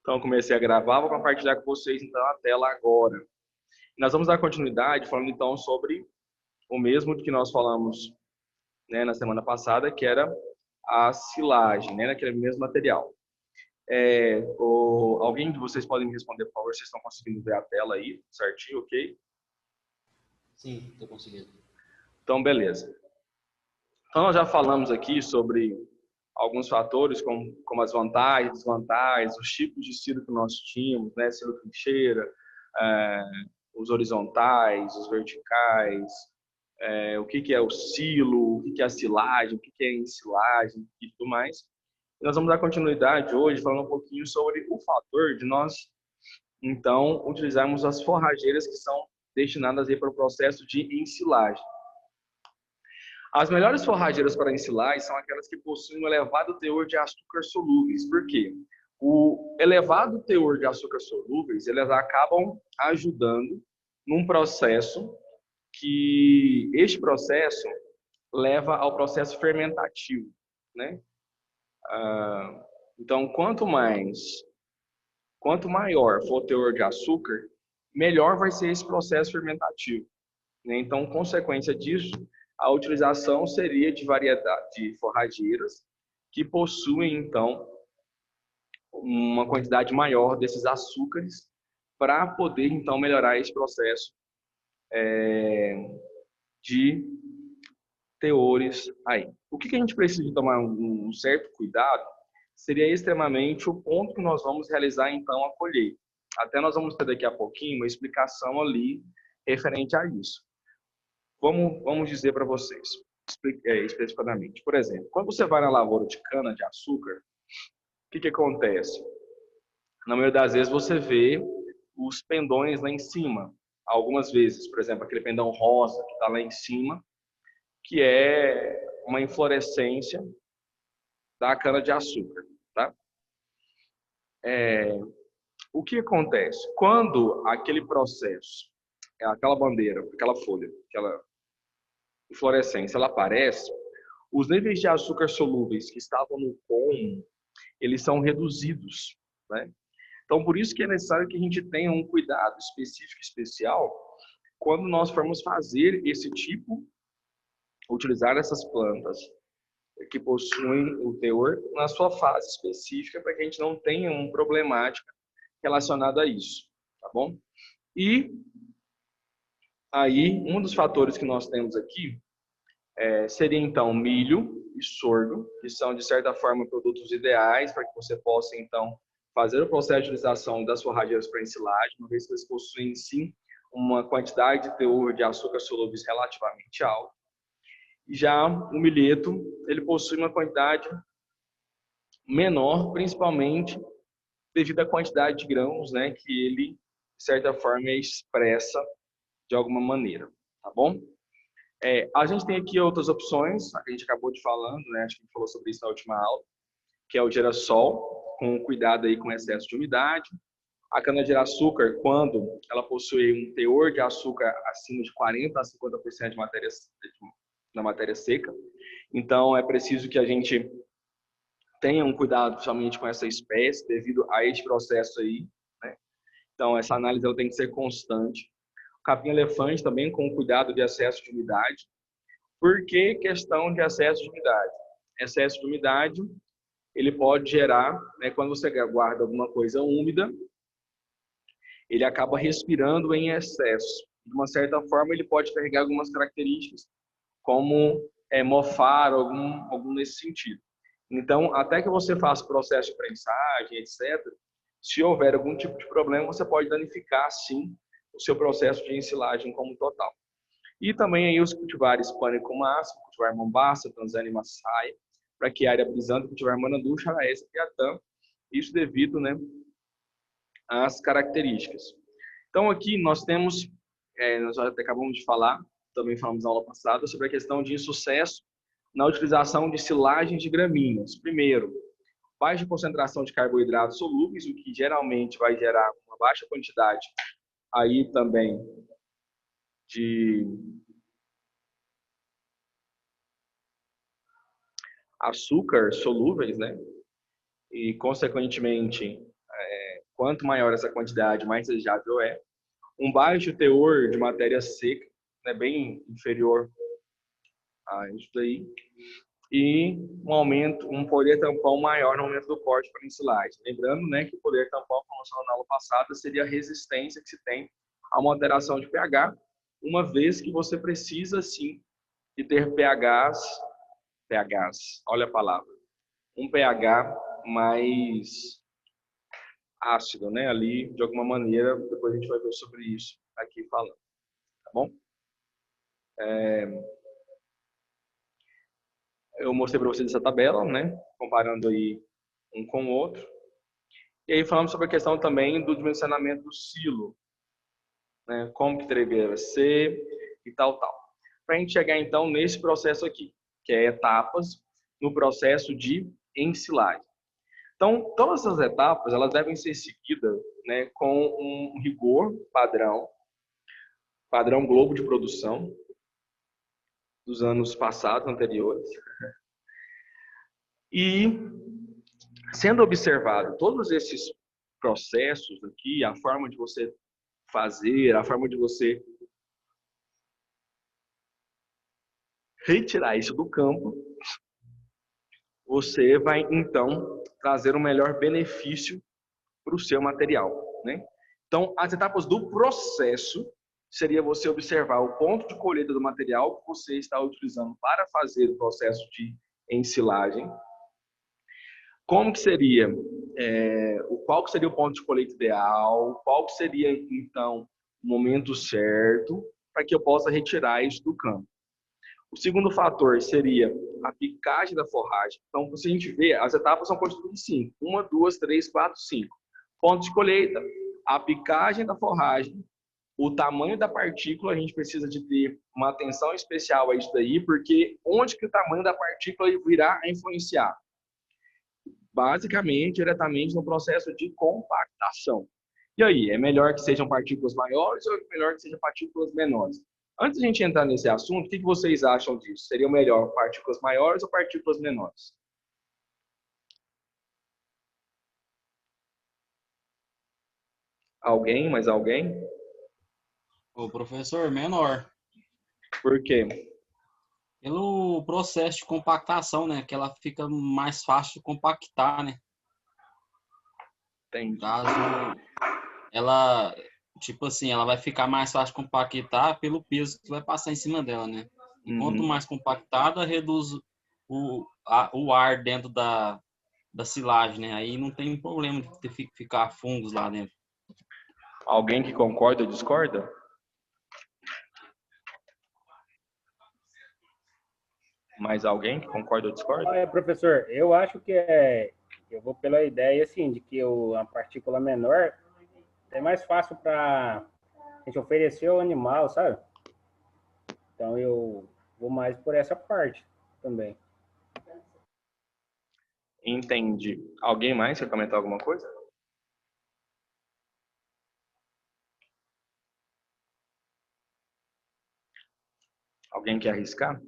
Então, eu comecei a gravar, vou compartilhar com vocês então a tela agora. Nós vamos dar continuidade falando então sobre o mesmo que nós falamos, né, na semana passada, que era a silagem, né, naquele mesmo material. Alguém de vocês podem me responder, por favor, vocês estão conseguindo ver a tela aí, certinho, ok? Sim, estou conseguindo. Então, beleza. Então, nós já falamos aqui sobre alguns fatores, como as vantagens, desvantagens, os tipos de silo que nós tínhamos, né? Silo trincheira, é, os horizontais, os verticais, o que é o silo, o que é a silagem, o que é a ensilagem e tudo mais. E nós vamos dar continuidade hoje falando um pouquinho sobre o fator de nós, então, utilizarmos as forrageiras que são destinadas aí para o processo de ensilagem. As melhores forrageiras para ensilagem são aquelas que possuem um elevado teor de açúcar solúveis. Por quê? O elevado teor de açúcar solúveis, eles acabam ajudando num processo que este processo leva ao processo fermentativo, né? Então, quanto maior for o teor de açúcar, melhor vai ser esse processo fermentativo, né? Então, consequência disso, a utilização seria de variedade de forrageiras que possuem, então, uma quantidade maior desses açúcares para poder, então, melhorar esse processo de teores aí. O que a gente precisa de tomar um certo cuidado seria extremamente o ponto que nós vamos realizar, então, a colheita. Até nós vamos ter daqui a pouquinho uma explicação ali referente a isso. Vamos dizer para vocês, especificamente. Por exemplo, quando você vai na lavoura de cana-de-açúcar, o que acontece? Na maioria das vezes você vê os pendões lá em cima. Algumas vezes, por exemplo, aquele pendão rosa que está lá em cima, que é uma inflorescência da cana-de-açúcar, tá? O que acontece? Quando aquele processo, aquela bandeira, aquela folha, aquela inflorescência, ela aparece, os níveis de açúcar solúveis que estavam no cômo, eles são reduzidos, né? Então, por isso que é necessário que a gente tenha um cuidado específico, especial, quando nós formos fazer esse tipo, utilizar essas plantas que possuem o teor na sua fase específica, para que a gente não tenha uma problemática relacionada a isso, tá bom? E aí, um dos fatores que nós temos aqui seria, então, milho e sorgo, que são, de certa forma, produtos ideais para que você possa, então, fazer o processo de utilização das forrageiras para ensilagem, uma vez que eles possuem, sim, uma quantidade de teor de açúcar solúveis relativamente alta. E já o milheto, ele possui uma quantidade menor, principalmente devido à quantidade de grãos, né, que ele, de certa forma, expressa de alguma maneira, tá bom? A gente tem aqui outras opções, a gente acabou de falando, né, acho que a gente falou sobre isso na última aula, que é o girassol, com cuidado aí com excesso de umidade. A cana-de-açúcar, quando ela possui um teor de açúcar acima de 40 a 50% da matéria seca, então é preciso que a gente tenha um cuidado principalmente com essa espécie, devido a este processo aí, né? Então, essa análise ela tem que ser constante. O capim-elefante também com cuidado de excesso de umidade. Por que questão de excesso de umidade? Excesso de umidade, ele pode gerar, né, quando você guarda alguma coisa úmida, ele acaba respirando em excesso. De uma certa forma, ele pode carregar algumas características, como mofar, algum nesse sentido. Então, até que você faça o processo de prensagem, etc., se houver algum tipo de problema, você pode danificar, sim, o seu processo de ensilagem como total. E também aí os cultivares pânico máximo, cultivar Mombasa, Tanzânia e Massaia, para que a área brisante, cultivar Manandu, Charaense e Piatã, isso devido, né, às características. Então aqui nós temos, nós já acabamos de falar, também falamos na aula passada, sobre a questão de insucesso na utilização de silagens de gramíneas. Primeiro, baixa concentração de carboidratos solúveis, o que geralmente vai gerar uma baixa quantidade aí também de açúcar solúveis, né? E, consequentemente, Quanto maior essa quantidade, mais desejável é. Um baixo teor de matéria seca, né, bem inferior a isso daí. E um poder tampão maior no aumento do corte para ensilagem. Lembrando, né, que o poder tampão, como mencionou na aula passada, seria a resistência que se tem a uma alteração de pH, uma vez que você precisa, sim, de ter pHs, olha a palavra, um pH mais ácido, né, ali, de alguma maneira, depois a gente vai ver sobre isso aqui falando, tá bom? Eu mostrei para vocês essa tabela, né, comparando aí um com o outro. E aí falamos sobre a questão também do dimensionamento do silo, né, como que deveria ser e tal. Para a gente chegar então nesse processo aqui, que é etapas no processo de ensilagem. Então, todas essas etapas, elas devem ser seguidas, né, com um rigor padrão Globo de produção dos anos passados, anteriores. E sendo observado todos esses processos aqui, a forma de você fazer, a forma de você retirar isso do campo, você vai então trazer um melhor benefício para o seu material, né? Então, as etapas do processo seria você observar o ponto de colheita do material que você está utilizando para fazer o processo de ensilagem. Como que seria, qual que seria o ponto de colheita ideal, qual que seria, então, o momento certo para que eu possa retirar isso do campo. O segundo fator seria a picagem da forragem. Então, se a gente vê, as etapas são constituídas de 5. 1, 2, 3, 4, 5. Ponto de colheita, a picagem da forragem, o tamanho da partícula, a gente precisa de ter uma atenção especial a isso daí, porque onde que o tamanho da partícula virá a influenciar? Basicamente, diretamente no processo de compactação. E aí, é melhor que sejam partículas maiores ou é melhor que sejam partículas menores? Antes de a gente entrar nesse assunto, o que vocês acham disso? Seria melhor partículas maiores ou partículas menores? Alguém? Mais alguém? O professor, menor. Por quê? Pelo processo de compactação, né? Que ela fica mais fácil de compactar, né? Entendi. Caso ela, tipo assim, ela vai ficar mais fácil de compactar pelo peso que vai passar em cima dela, né? E quanto mais compactada, reduz o ar dentro da silagem, né? Aí não tem problema de ficar fungos lá dentro. Alguém que concorda ou discorda? Mais alguém que concorda ou discorda? Professor, eu acho que eu vou pela ideia assim de que a partícula menor é mais fácil para a gente oferecer ao animal, sabe? Então eu vou mais por essa parte também. Entendi. Alguém mais quer comentar alguma coisa? Alguém quer arriscar?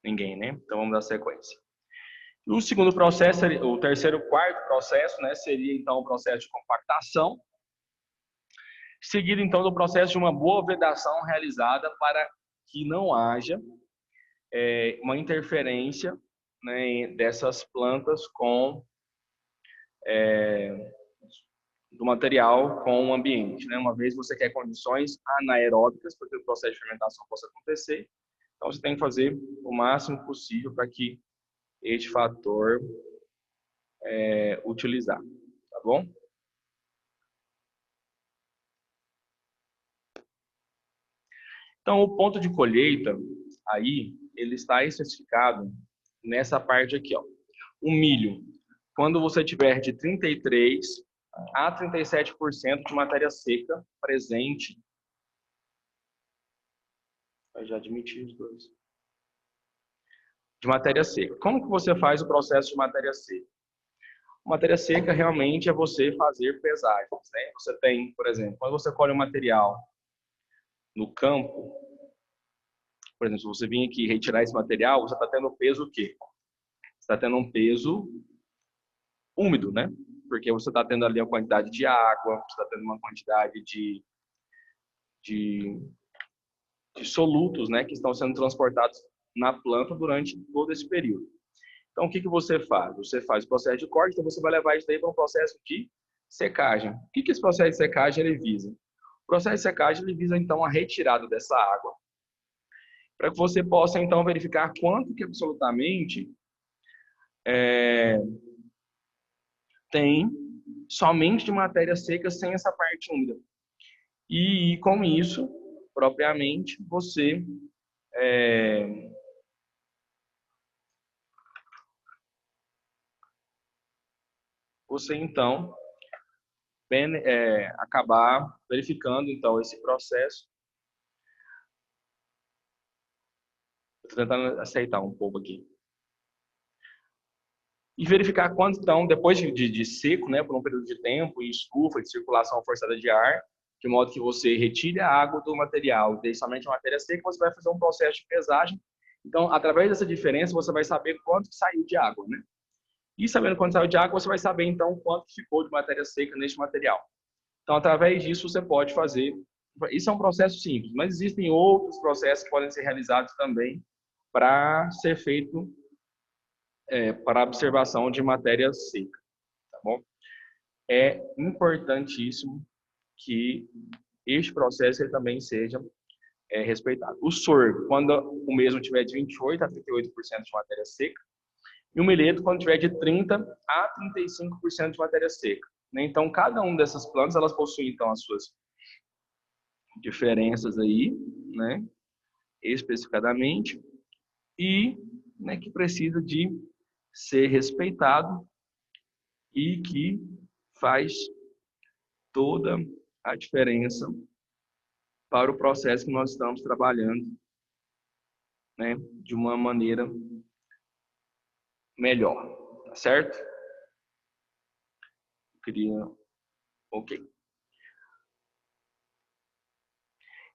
Ninguém, né? Então vamos dar sequência. O segundo processo, o terceiro, quarto processo, né, seria então o processo de compactação, seguido então do processo de uma boa vedação realizada para que não haja uma interferência, né, dessas plantas com do material com o ambiente, né? Uma vez você quer condições anaeróbicas para que o processo de fermentação possa acontecer, então você tem que fazer o máximo possível para que este fator utilizar, tá bom? Então, o ponto de colheita, aí, ele está especificado nessa parte aqui, ó. O milho, quando você tiver de 33 a 37% de matéria seca presente, eu já admiti os dois, de matéria seca. Como que você faz o processo de matéria seca? Matéria seca realmente é você fazer pesagens, né? Você tem, por exemplo, quando você colhe um material no campo, por exemplo, se você vir aqui retirar esse material, você está tendo peso o quê? está tendo um peso úmido, né? Porque você está tendo ali a quantidade de água, você está tendo uma quantidade de solutos, né, que estão sendo transportados na planta durante todo esse período. Então, o que você faz? Você faz o processo de corte, então você vai levar isso daí para um processo de secagem. O que esse processo de secagem ele visa? O processo de secagem ele visa, então, a retirada dessa água, para que você possa, então, verificar quanto que absolutamente tem somente de matéria seca sem essa parte úmida. E com isso, propriamente, você então acabar verificando então esse processo. Estou tentando aceitar um pouco aqui. E verificar quanto então, depois de seco, né, por um período de tempo, em estufa, de circulação forçada de ar, de modo que você retire a água do material e deixe somente a matéria seca, você vai fazer um processo de pesagem. Então, através dessa diferença, você vai saber quanto que saiu de água, né? E sabendo quanto saiu de água, você vai saber então quanto ficou de matéria seca neste material. Então, através disso, você pode fazer. Isso é um processo simples, mas existem outros processos que podem ser realizados também para ser feito para observação de matéria seca, tá bom? É importantíssimo que este processo ele também seja respeitado. O sorgo, quando o mesmo tiver de 28% a 38% de matéria seca, e o milheto, quando tiver de 30% a 35% de matéria seca. Então, cada uma dessas plantas, elas possuem, então, as suas diferenças aí, né, especificadamente, e né, que precisa de ser respeitado e que faz toda a diferença para o processo que nós estamos trabalhando, né, de uma maneira melhor, tá certo? Ok.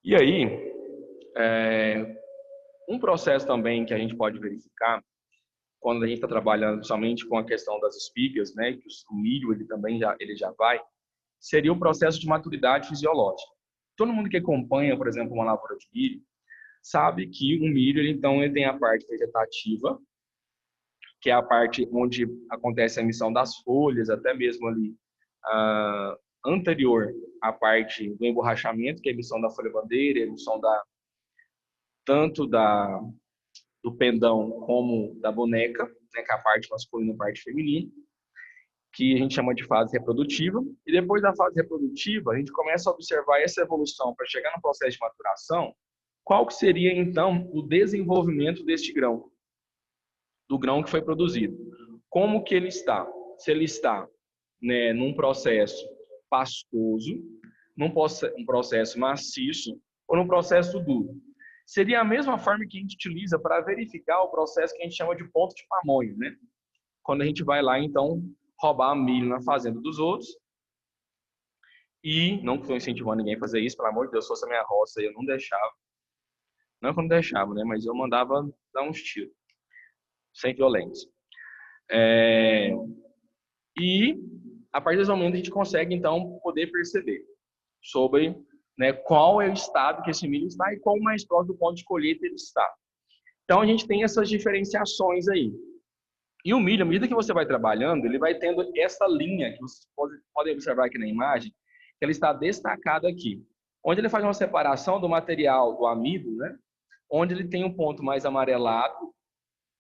E aí, um processo também que a gente pode verificar quando a gente está trabalhando somente com a questão das espigas, né, que o milho ele também já vai, seria o processo de maturidade fisiológica. Todo mundo que acompanha, por exemplo, uma lavoura de milho, sabe que o milho ele tem a parte vegetativa, que é a parte onde acontece a emissão das folhas, até mesmo ali anterior à parte do emborrachamento, que é a emissão da folha-bandeira, a emissão tanto do pendão como da boneca, né, que é a parte masculina e a parte feminina, que a gente chama de fase reprodutiva. E depois da fase reprodutiva, a gente começa a observar essa evolução para chegar no processo de maturação. Qual que seria, então, o desenvolvimento deste grão, do grão que foi produzido? Como que ele está? Se ele está, né, num processo pastoso, um processo maciço ou num processo duro. Seria a mesma forma que a gente utiliza para verificar o processo que a gente chama de ponto de pamonha, né? Quando a gente vai lá, então, roubar milho na fazenda dos outros. E não estou incentivando ninguém a fazer isso, pelo amor de Deus, se fosse a minha roça, eu não deixava. Não é que eu não deixava, né? Mas eu mandava dar uns tiros, sem violência. E a partir desse momento a gente consegue, então, poder perceber sobre, né, qual é o estado que esse milho está e qual o mais próximo do ponto de colheita ele está. Então, a gente tem essas diferenciações aí. E o milho, à medida que você vai trabalhando, ele vai tendo essa linha, que vocês podem observar aqui na imagem, que ele está destacado aqui. Onde ele faz uma separação do material, do amido, né? Onde ele tem um ponto mais amarelado,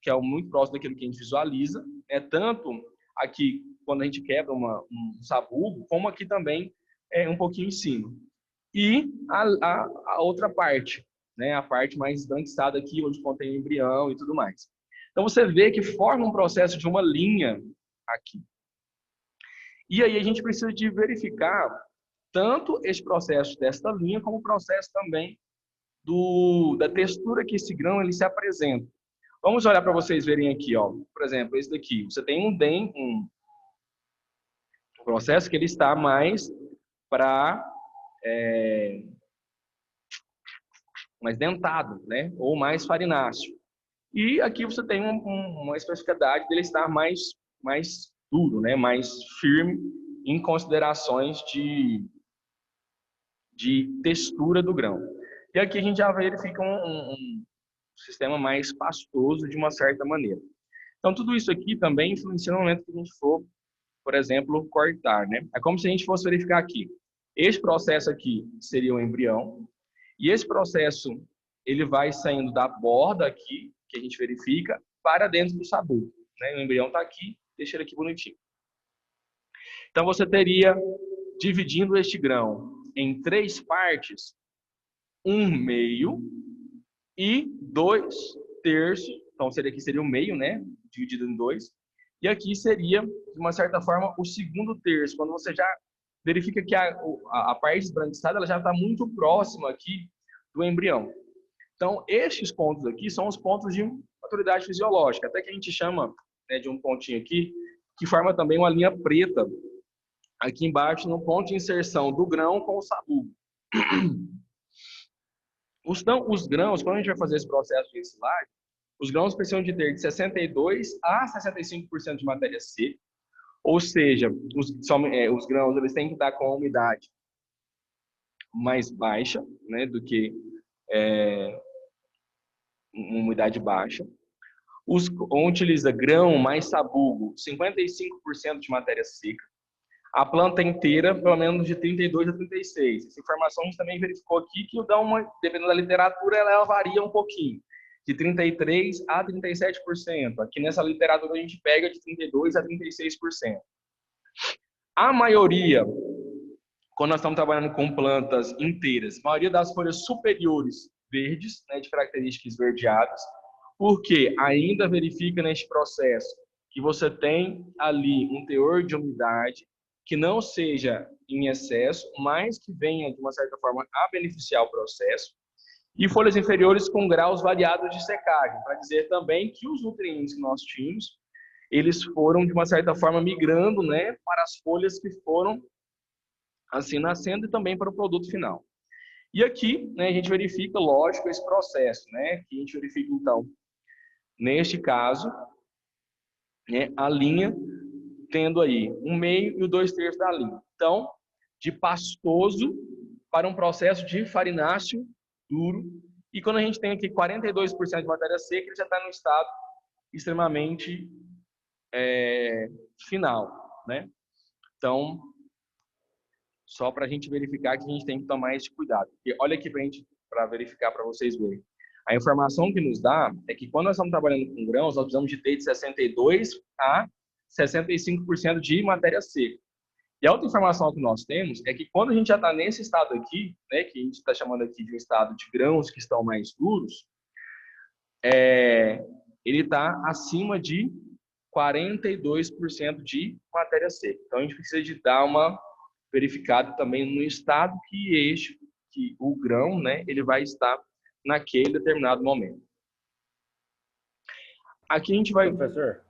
que é muito próximo daquilo que a gente visualiza, tanto aqui, quando a gente quebra um sabugo, como aqui também um pouquinho em cima. E a outra parte, né? A parte mais esbranquiçada aqui, onde contém o embrião e tudo mais. Então, você vê que forma um processo de uma linha aqui. E aí a gente precisa de verificar tanto esse processo desta linha, como o processo também da textura que esse grão ele se apresenta. Vamos olhar para vocês verem aqui, ó. Por exemplo, esse daqui. Você tem um processo que ele está mais para mais dentado, né? Ou mais farináceo. E aqui você tem uma especificidade dele estar mais duro, né? Mais firme em considerações de textura do grão. E aqui a gente já verifica um sistema mais pastoso de uma certa maneira. Então, tudo isso aqui também influencia no momento que a gente for, por exemplo, cortar, né? É como se a gente fosse verificar aqui. Este processo aqui seria o embrião, e esse processo ele vai saindo da borda aqui, que a gente verifica, para dentro do sabugo, né? O embrião está aqui, deixa ele aqui bonitinho. Então, você teria, dividindo este grão em 3 partes, 1/2 e 2/3. Então, aqui seria o meio, né? Dividido em 2. E aqui seria, de uma certa forma, o segundo terço, quando você já verifica que a parte esbranquiçada ela já está muito próxima aqui do embrião. Então, estes pontos aqui são os pontos de maturidade fisiológica, até que a gente chama, né, de um pontinho aqui, que forma também uma linha preta aqui embaixo no ponto de inserção do grão com o sabugo. Os grãos, quando a gente vai fazer esse processo de ensilagem, os grãos precisam de ter de 62% a 65% de matéria seca, ou seja, os grãos eles têm que estar com a umidade mais baixa, né, do que uma umidade baixa. Onde utiliza grão mais sabugo, 55% de matéria seca. A planta inteira, pelo menos de 32 a 36. Essa informação a gente também verificou aqui, que dependendo da literatura, ela varia um pouquinho, de 33 a 37%. Aqui nessa literatura a gente pega de 32 a 36%. A maioria, quando nós estamos trabalhando com plantas inteiras, a maioria das folhas superiores verdes, né, de características esverdeadas, porque ainda verifica neste processo que você tem ali um teor de umidade que não seja em excesso, mas que venha, de uma certa forma, a beneficiar o processo. E folhas inferiores com graus variados de secagem, para dizer também que os nutrientes que nós tínhamos, eles foram, de uma certa forma, migrando, né, para as folhas que foram assim nascendo e também para o produto final. E aqui, né, a gente verifica, lógico, esse processo, né, que a gente verifica, então, neste caso, né, a linha tendo aí 1/2 e o 2/3 da linha. Então, de pastoso para um processo de farináceo duro. E quando a gente tem aqui 42% de matéria seca, ele já está no estado extremamente final, né? Então, só para a gente verificar que a gente tem que tomar esse cuidado. E olha aqui para verificar, para vocês verem. A informação que nos dá é que quando nós estamos trabalhando com grãos, nós precisamos de ter de 62 a 65% de matéria seca. E a outra informação que nós temos é que quando a gente já está nesse estado aqui, né, que a gente está chamando aqui de um estado de grãos que estão mais duros, ele está acima de 42% de matéria seca. Então a gente precisa de dar uma verificada também no estado que o grão, né, ele vai estar naquele determinado momento. Aqui a gente vai... Professor?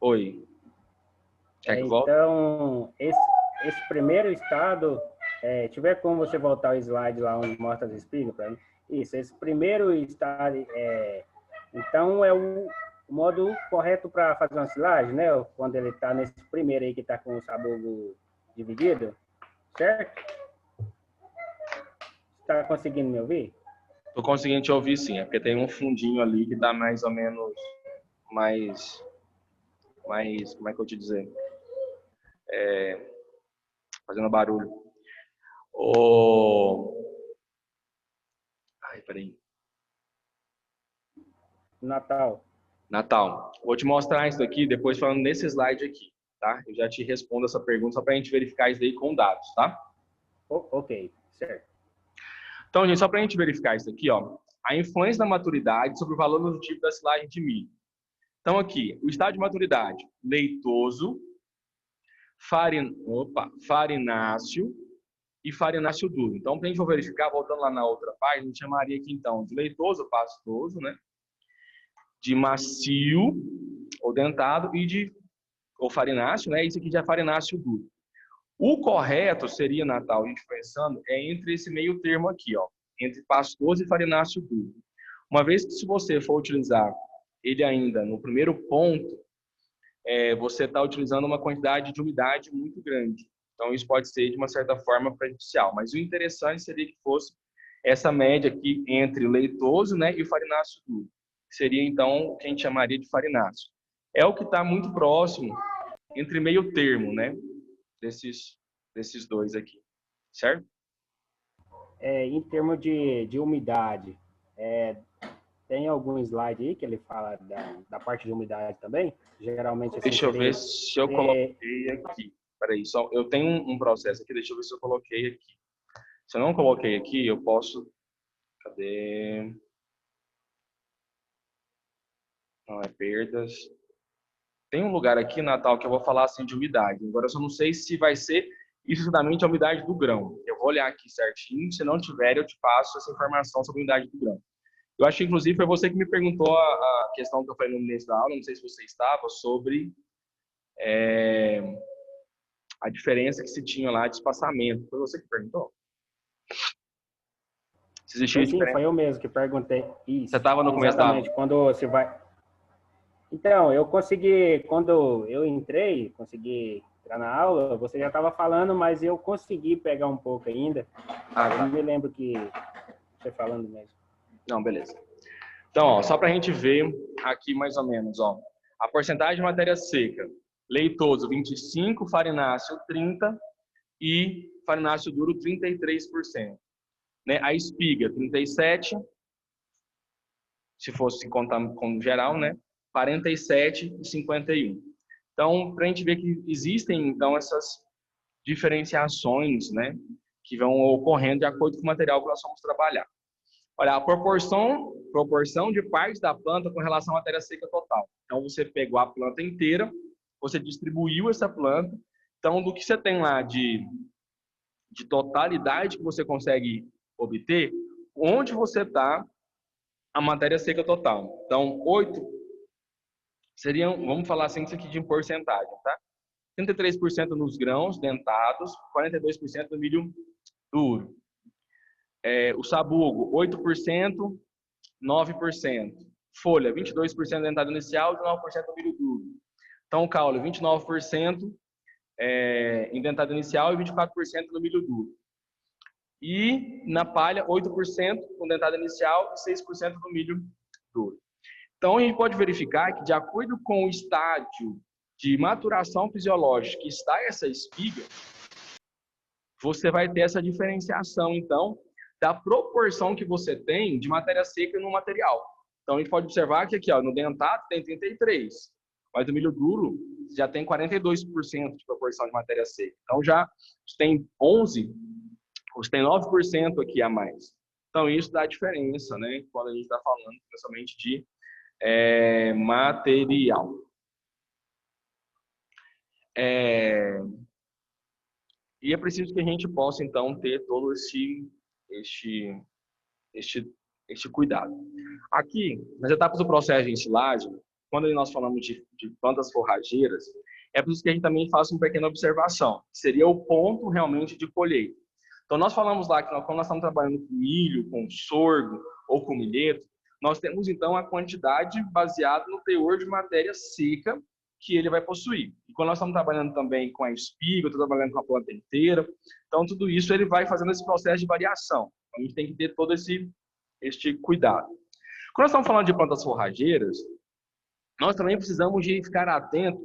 Oi. Quer que volte? Então, esse primeiro estado, tiver como você voltar o slide lá onde mostra as espigas para mim? Isso, esse primeiro estado, então é o modo correto para fazer uma silagem, né? Quando ele está nesse primeiro aí que está com o sabugo dividido, certo? Está conseguindo me ouvir? Estou conseguindo te ouvir, sim. É porque tem um fundinho ali que está mais ou menos mais, como é que eu vou te dizer? Fazendo barulho. Ai, peraí. Natal. Vou te mostrar isso aqui depois falando nesse slide aqui, tá? Eu já te respondo essa pergunta só para a gente verificar isso aí com dados, tá? Ok, certo. Então, gente, só para a gente verificar isso aqui, ó, a influência da maturidade sobre o valor nutritivo da silagem de milho. Então, aqui, o estado de maturidade, leitoso, farináceo e farináceo duro. Então, para a gente for verificar, voltando lá na outra página, a gente chamaria aqui, então, de leitoso, pastoso, né? De macio, ou dentado, ou farináceo, né? Isso aqui já é farináceo duro. O correto seria, Natal, a gente pensando, entre esse meio termo aqui, ó, entre pastoso e farináceo duro. Uma vez que se você for utilizar ele ainda, no primeiro ponto, você está utilizando uma quantidade de umidade muito grande. Então, isso pode ser, de uma certa forma, prejudicial. Mas o interessante seria que fosse essa média aqui entre o leitoso, né, e o farináceo duro. Seria, então, o que a gente chamaria de farináceo. É o que está muito próximo, entre meio termo, né, desses dois aqui. Certo? Em termos de umidade, tem algum slide aí que ele fala da parte de umidade também? Geralmente, assim, deixa eu ver se eu coloquei aqui. Peraí, eu tenho um processo aqui, deixa eu ver se eu coloquei aqui. Se eu não coloquei aqui, eu posso... Cadê? Não, é perdas. Tem um lugar aqui, Natal, que eu vou falar assim de umidade. Agora, eu só não sei se vai ser exatamente a umidade do grão. Eu vou olhar aqui certinho. Se não tiver, eu te passo essa informação sobre a umidade do grão. Eu acho que, inclusive, foi você que me perguntou a questão que eu falei no início da aula, não sei se você estava, sobre a diferença que se tinha lá de espaçamento. Foi você que perguntou? Se existia diferença? Foi eu mesmo que perguntei. Isso, você estava no começo da aula? Exatamente, quando você vai... Então, eu consegui, quando eu entrei, consegui entrar na aula, você já estava falando, mas eu consegui pegar um pouco ainda. Tá. Eu me lembro que você falando mesmo. Não, beleza. Então, ó, só para a gente ver aqui mais ou menos, ó, a porcentagem de matéria seca, leitoso 25%, farináceo 30% e farináceo duro 33%. Né? A espiga 37%, se fosse contar como geral, né? 47% e 51%. Então, para a gente ver que existem, então, essas diferenciações, né? Que vão ocorrendo de acordo com o material que nós vamos trabalhar. Olha, a proporção de partes da planta com relação à matéria seca total. Então, você pegou a planta inteira, você distribuiu essa planta. Então, do que você tem lá de totalidade que você consegue obter, onde você está a matéria seca total. Então, 8 seriam, vamos falar assim, isso aqui de porcentagem, tá? 33% nos grãos dentados, 42% no milho duro. O sabugo, 8%, 9%. Folha, 22% dentada inicial e 19% no milho duro. Então, o caule, 29% em dentada inicial e 24% no milho duro. E na palha, 8% com dentada inicial e 6% no milho duro. Então, a gente pode verificar que, de acordo com o estágio de maturação fisiológica que está essa espiga, você vai ter essa diferenciação, então, da proporção que você tem de matéria seca no material. Então, a gente pode observar que aqui, ó, no dentado tem 33%, mas no milho duro já tem 42% de proporção de matéria seca. Então, já tem 11%, você tem 9% aqui a mais. Então, isso dá diferença, né? Quando a gente está falando, principalmente, de material. E é preciso que a gente possa, então, ter todo este cuidado. Aqui, nas etapas do processo de ensilagem, quando nós falamos de plantas forrageiras, é preciso que a gente também faça uma pequena observação, que seria o ponto realmente de colheita. Então, nós falamos lá que quando nós estamos trabalhando com milho, com sorgo ou com milheto, nós temos, então, a quantidade baseada no teor de matéria seca que ele vai possuir. E quando nós estamos trabalhando também com a espiga, estou trabalhando com a planta inteira, então tudo isso ele vai fazendo esse processo de variação. Então, a gente tem que ter todo este cuidado. Quando nós estamos falando de plantas forrageiras, nós também precisamos de ficar atento,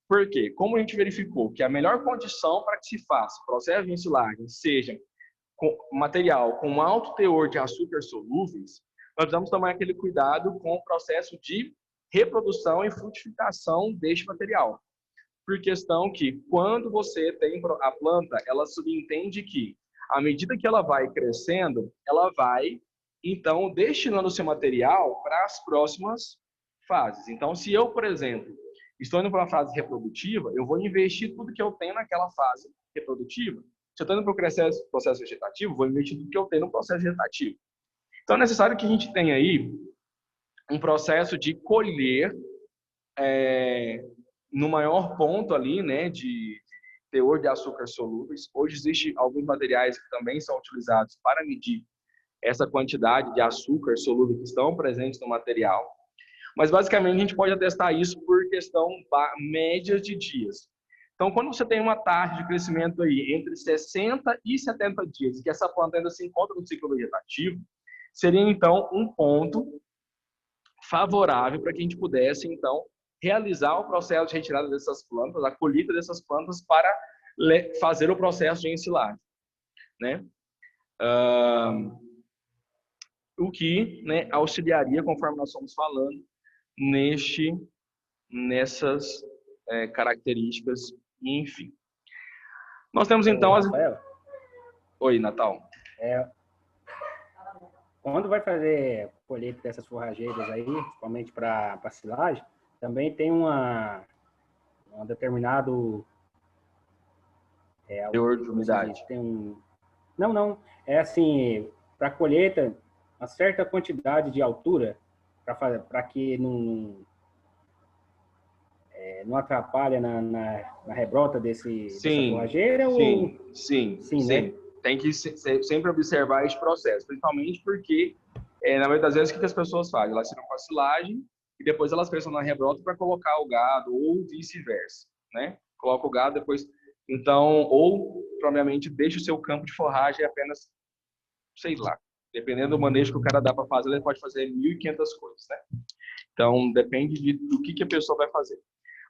porque como a gente verificou que a melhor condição para que se faça o processo de ensilagem seja com material com alto teor de açúcares solúveis, nós precisamos tomar aquele cuidado com o processo de reprodução e frutificação deste material. Por questão que, quando você tem a planta, ela subentende que, à medida que ela vai crescendo, ela vai, então, destinando o seu material para as próximas fases. Então, se eu, por exemplo, estou indo para uma fase reprodutiva, eu vou investir tudo que eu tenho naquela fase reprodutiva. Se eu estou indo para o processo vegetativo, vou investir tudo que eu tenho no processo vegetativo. Então, é necessário que a gente tenha aí um processo de colher no maior ponto ali, né, de teor de açúcares solúveis. Hoje existem alguns materiais que também são utilizados para medir essa quantidade de açúcar solúvel que estão presentes no material. Mas, basicamente, a gente pode atestar isso por questão média de dias. Então, quando você tem uma taxa de crescimento aí entre 60 e 70 dias, que essa planta ainda se encontra no ciclo vegetativo, seria, então, um ponto favorável para que a gente pudesse, então, realizar o processo de retirada dessas plantas, a colheita dessas plantas para fazer o processo de ensilagem, né? O que, né, auxiliaria, conforme nós estamos falando, nessas características, enfim. Nós temos, então, Rafael, Oi, Natal. Quando vai fazer colheita dessas forrageiras aí, principalmente para silagem, também tem um determinado Teor de umidade. Não. É assim, para colheita, uma certa quantidade de altura para que não atrapalhe na rebrota dessa forrageira? Sim. Né? Tem que sempre observar esse processo, principalmente porque, na maioria das vezes, o que as pessoas fazem? Elas tiram com a silagem e depois elas prestam na rebrota para colocar o gado, ou vice-versa, né? Coloca o gado, depois... Então, ou, provavelmente, deixa o seu campo de forragem apenas, sei lá, dependendo do manejo que o cara dá para fazer, ele pode fazer 1.500 coisas, né? Então, depende do que a pessoa vai fazer.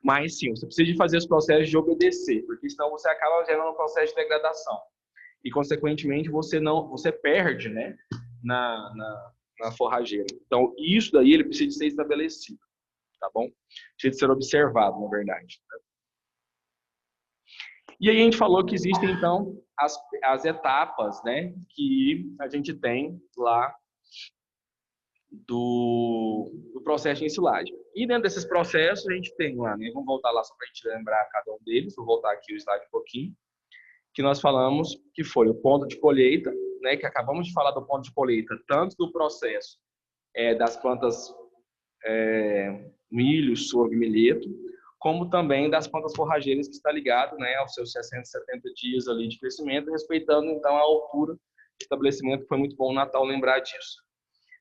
Mas, sim, você precisa de fazer os processos de obedecer, porque senão você acaba gerando um processo de degradação. E, consequentemente, você perde, né, na forrageira. Então, isso daí ele precisa de ser estabelecido, tá bom? Precisa de ser observado, na verdade. E aí a gente falou que existem, então, as etapas, né, que a gente tem lá do processo de ensilagem. E dentro desses processos a gente tem lá, né, vamos voltar lá só para a gente lembrar cada um deles, vou voltar aqui o slide um pouquinho, que nós falamos que foi o ponto de colheita, né, que acabamos de falar do ponto de colheita, tanto do processo das plantas milho, sorgo e milheto, como também das plantas forrageiras, que está ligado, né, aos seus 60, 70 dias ali de crescimento, respeitando então a altura de estabelecimento, que foi muito bom o Natal lembrar disso.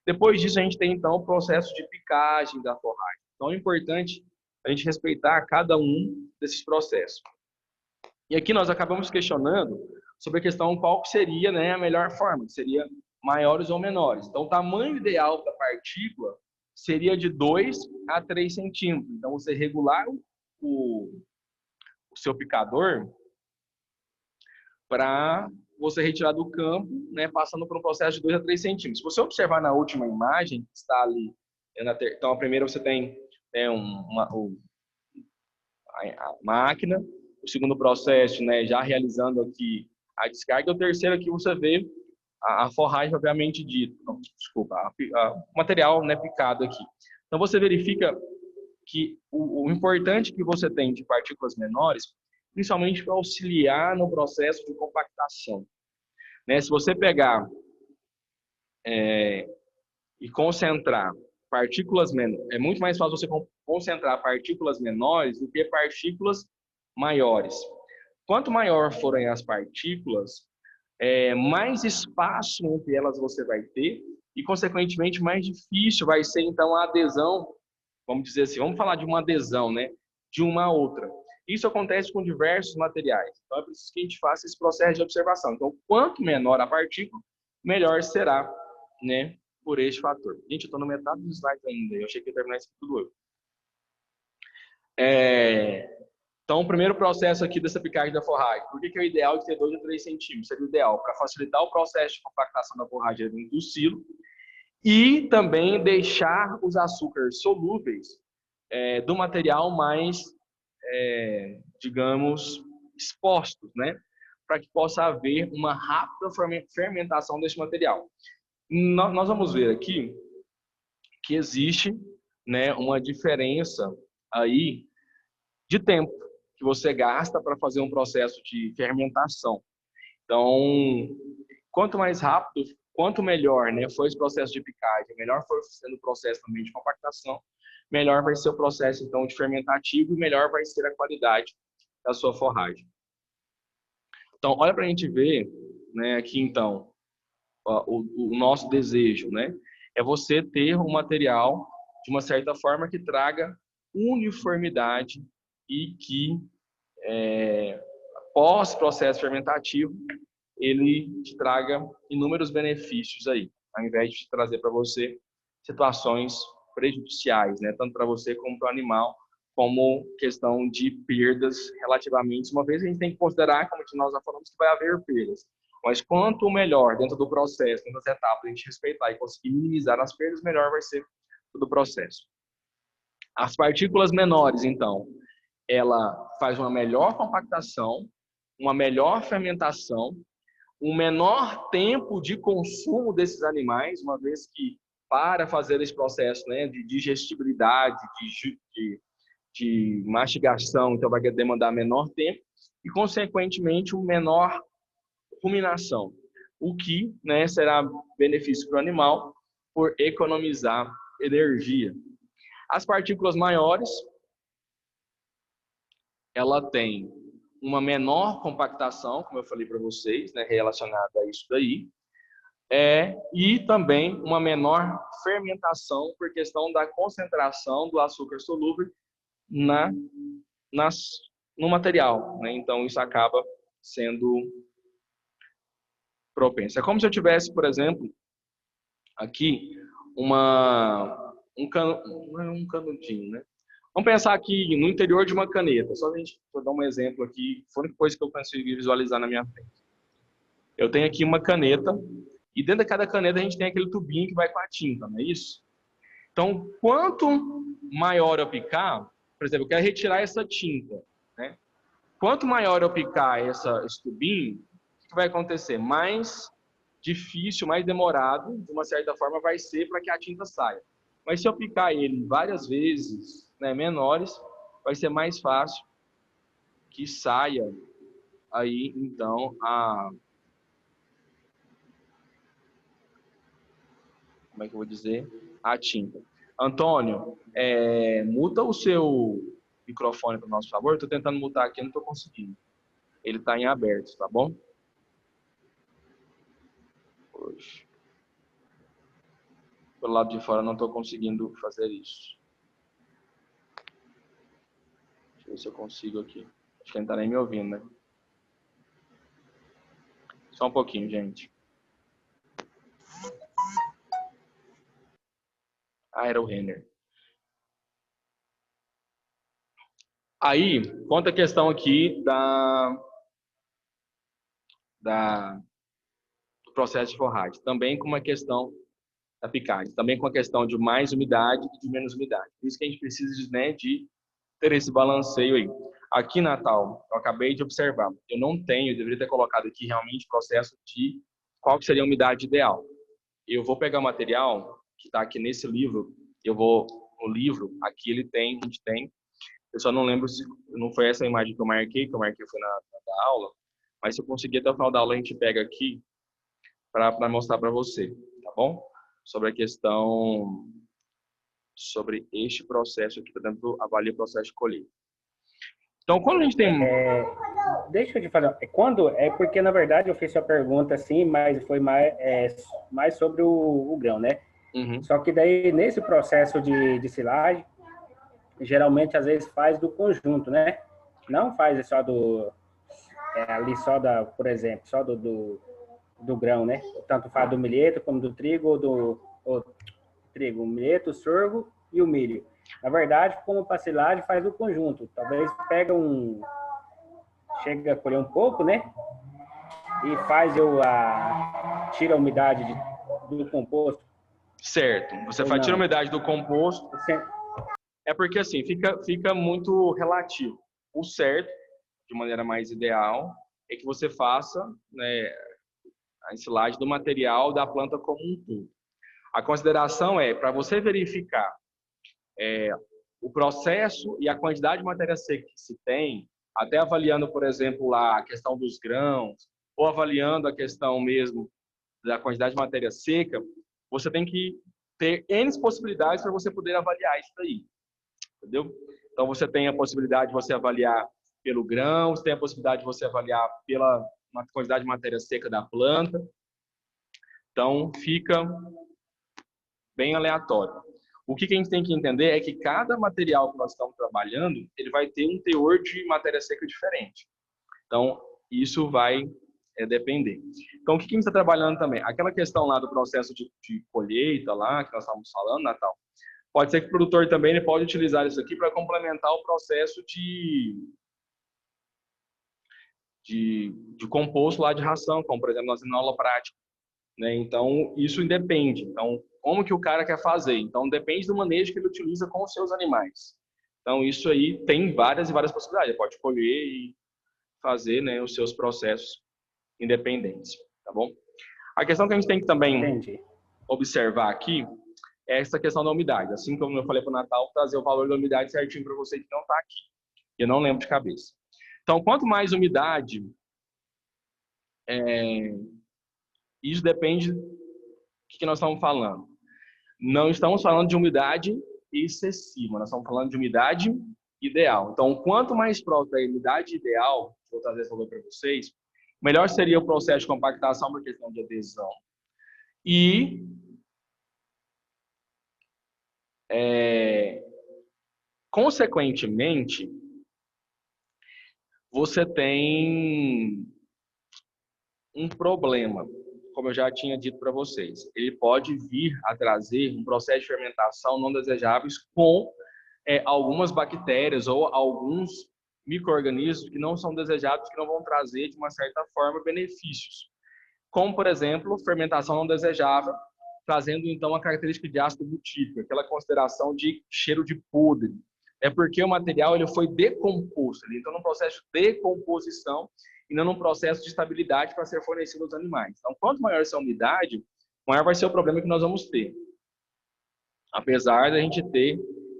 Depois disso, a gente tem então o processo de picagem da forragem. Então é importante a gente respeitar cada um desses processos. E aqui nós acabamos questionando sobre a questão qual seria, né, a melhor forma, que seria maiores ou menores. Então o tamanho ideal da partícula seria de 2 a 3 centímetros. Então você regular o seu picador para você retirar do campo, né, passando por um processo de 2 a 3 centímetros. Se você observar na última imagem, que está ali, então a primeira você tem a máquina, o segundo processo, né, já realizando aqui a descarga, e o terceiro aqui você vê a forragem propriamente dita, desculpa, o material, né, picado aqui. Então você verifica que o importante que você tem de partículas menores, principalmente para auxiliar no processo de compactação, né? Se você pegar e concentrar partículas menores, é muito mais fácil você concentrar partículas menores do que partículas maiores. Quanto maior forem as partículas, mais espaço entre elas você vai ter e, consequentemente, mais difícil vai ser, então, a adesão, vamos dizer assim, vamos falar de uma adesão, né, de uma a outra. Isso acontece com diversos materiais. Então, é preciso que a gente faça esse processo de observação. Então, quanto menor a partícula, melhor será, né, por este fator. Gente, eu estou no metade dos slides ainda. Eu achei que ia terminar isso tudo hoje. Então, o primeiro processo aqui dessa picagem da forragem. Por que é o ideal de ter 2 a 3 centímetros? Seria o ideal para facilitar o processo de compactação da forragem dentro do silo e também deixar os açúcares solúveis do material mais, digamos, expostos, né? Para que possa haver uma rápida fermentação desse material. Nós vamos ver aqui que existe, né, uma diferença aí de tempo que você gasta para fazer um processo de fermentação. Então, quanto mais rápido, quanto melhor, né, foi esse processo de picagem, melhor foi sendo o processo também de compactação, melhor vai ser o processo então de fermentativo e melhor vai ser a qualidade da sua forragem. Então, olha para a gente ver, né, aqui então, o nosso desejo, né, é você ter um material de uma certa forma que traga uniformidade e que, após processo fermentativo, ele te traga inúmeros benefícios aí, ao invés de trazer para você situações prejudiciais, né? Tanto para você como para o animal, como questão de perdas relativamente. Uma vez a gente tem que considerar, como nós já falamos, que vai haver perdas. Mas quanto melhor dentro do processo, dentro das etapas, a gente respeitar e conseguir minimizar as perdas, melhor vai ser todo o processo. As partículas menores, então, ela faz uma melhor compactação, uma melhor fermentação, um menor tempo de consumo desses animais, uma vez que para fazer esse processo, né, de digestibilidade, de mastigação, então vai demandar menor tempo e, consequentemente, um menor ruminação, o que, né, será benefício para o animal por economizar energia. As partículas maiores, ela tem uma menor compactação, como eu falei para vocês, né, relacionada a isso daí, e também uma menor fermentação por questão da concentração do açúcar solúvel no material, né? Então isso acaba sendo propenso. É como se eu tivesse, por exemplo, aqui um canudinho, né? Vamos pensar aqui no interior de uma caneta. Só a gente dar um exemplo aqui, foi a única coisa que eu consegui visualizar na minha frente. Eu tenho aqui uma caneta e dentro de cada caneta a gente tem aquele tubinho que vai com a tinta, não é isso? Então, quanto maior eu picar, por exemplo, eu quero retirar essa tinta, né? Quanto maior eu picar esse tubinho, o que vai acontecer? Mais difícil, mais demorado, de uma certa forma, vai ser para que a tinta saia. Mas se eu picar ele várias vezes, né, menores, vai ser mais fácil que saia aí, então, como é que eu vou dizer? A tinta. Antônio, muta o seu microfone para o nosso favor. Estou tentando mutar aqui, não estou conseguindo. Ele está em aberto, tá bom? Poxa. Pelo lado de fora não estou conseguindo fazer isso. Deixa eu ver se eu consigo aqui. Acho que ele não está nem me ouvindo, né? Só um pouquinho, gente. Era o Renner. Aí, conta a questão aqui do processo de forragem. Também com uma questão da picagem. Também com a questão de mais umidade e de menos umidade. Por isso que a gente precisa, né, de ter esse balanceio aí. Aqui, Natal, eu acabei de observar. Eu não tenho, eu deveria ter colocado aqui realmente o processo de qual que seria a umidade ideal. Eu vou pegar o material que está aqui nesse livro. No livro, aqui a gente tem. Eu só não lembro se não foi essa imagem que eu marquei foi na aula, mas se eu conseguir até o final da aula, a gente pega aqui para mostrar para você, tá bom? Sobre a questão, sobre este processo aqui, para dentro do avalia o processo de colheita. Então, quando a gente tem... Deixa eu te falar, porque, na verdade, eu fiz sua pergunta assim, mas foi mais sobre o grão, né? Uhum. Só que daí, nesse processo de silagem, geralmente, às vezes, faz do conjunto, né? Não faz só ali só por exemplo, só do grão, né? Tanto faz do milheto como do trigo, ou trigo, o milheto, o sorgo e o milho. Na verdade, como para silagem, faz do conjunto. Talvez chega a colher um pouco, né? E tira a umidade do composto. Certo. Você tira a umidade do composto. É porque assim, fica muito relativo. O certo, de maneira mais ideal, é que você faça, né, a ensilagem do material da planta como um todo. A consideração para você verificar o processo e a quantidade de matéria seca que se tem, até avaliando, por exemplo, lá a questão dos grãos, ou avaliando a questão mesmo da quantidade de matéria seca, você tem que ter N possibilidades para você poder avaliar isso daí. Entendeu? Então, você tem a possibilidade de você avaliar pelo grão, você tem a possibilidade de você avaliar pela quantidade de matéria seca da planta. Então, fica bem aleatório. O que a gente tem que entender é que cada material que nós estamos trabalhando, ele vai ter um teor de matéria seca diferente. Então, isso vai depender. Então, o que a gente está trabalhando também? Aquela questão lá do processo de colheita lá, que nós estávamos falando, Natal, pode ser que o produtor também ele pode utilizar isso aqui para complementar o processo de composto lá de ração, como, por exemplo, nós temos na aula prática. Né? Então, isso independe. Então, como que o cara quer fazer? Então, depende do manejo que ele utiliza com os seus animais. Então, isso aí tem várias e várias possibilidades. Ele pode colher e fazer, né, os seus processos independentes, tá bom? A questão que a gente tem que também observar aqui é essa questão da umidade. Assim como eu falei para o Natal, trazer o valor da umidade certinho para você que não está aqui. Eu não lembro de cabeça. Então, quanto mais umidade, isso depende do que nós estamos falando. Não estamos falando de umidade excessiva, nós estamos falando de umidade ideal. Então, quanto mais próximo da umidade ideal, vou trazer esse valor para vocês, melhor seria o processo de compactação por questão de adesão. E consequentemente, você tem um problema, como eu já tinha dito para vocês. Ele pode vir a trazer um processo de fermentação não desejáveis com algumas bactérias ou alguns micro-organismos que não são desejados, que não vão trazer, de uma certa forma, benefícios. Como, por exemplo, fermentação não desejável, trazendo, então, a característica de ácido butírico, aquela consideração de cheiro de podre. É porque o material ele foi decomposto, ele entrou num processo de decomposição e não num processo de estabilidade para ser fornecido aos animais. Então, quanto maior essa umidade, maior vai ser o problema que nós vamos ter. Apesar da gente ter,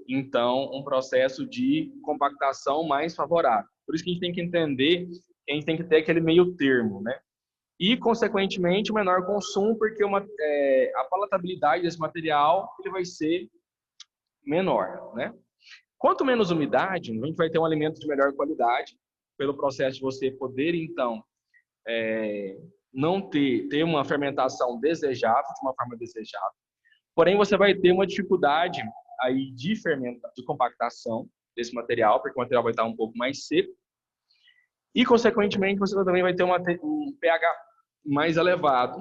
então, um processo de compactação mais favorável. Por isso que a gente tem que entender que a gente tem que ter aquele meio termo, né? E, consequentemente, o menor consumo, porque a palatabilidade desse material ele vai ser menor, né? Quanto menos umidade, a gente vai ter um alimento de melhor qualidade, pelo processo de você poder, então, não ter uma fermentação desejável, de uma forma desejável. Porém, você vai ter uma dificuldade aí de compactação desse material, porque o material vai estar um pouco mais seco. E, consequentemente, você também vai ter um pH mais elevado,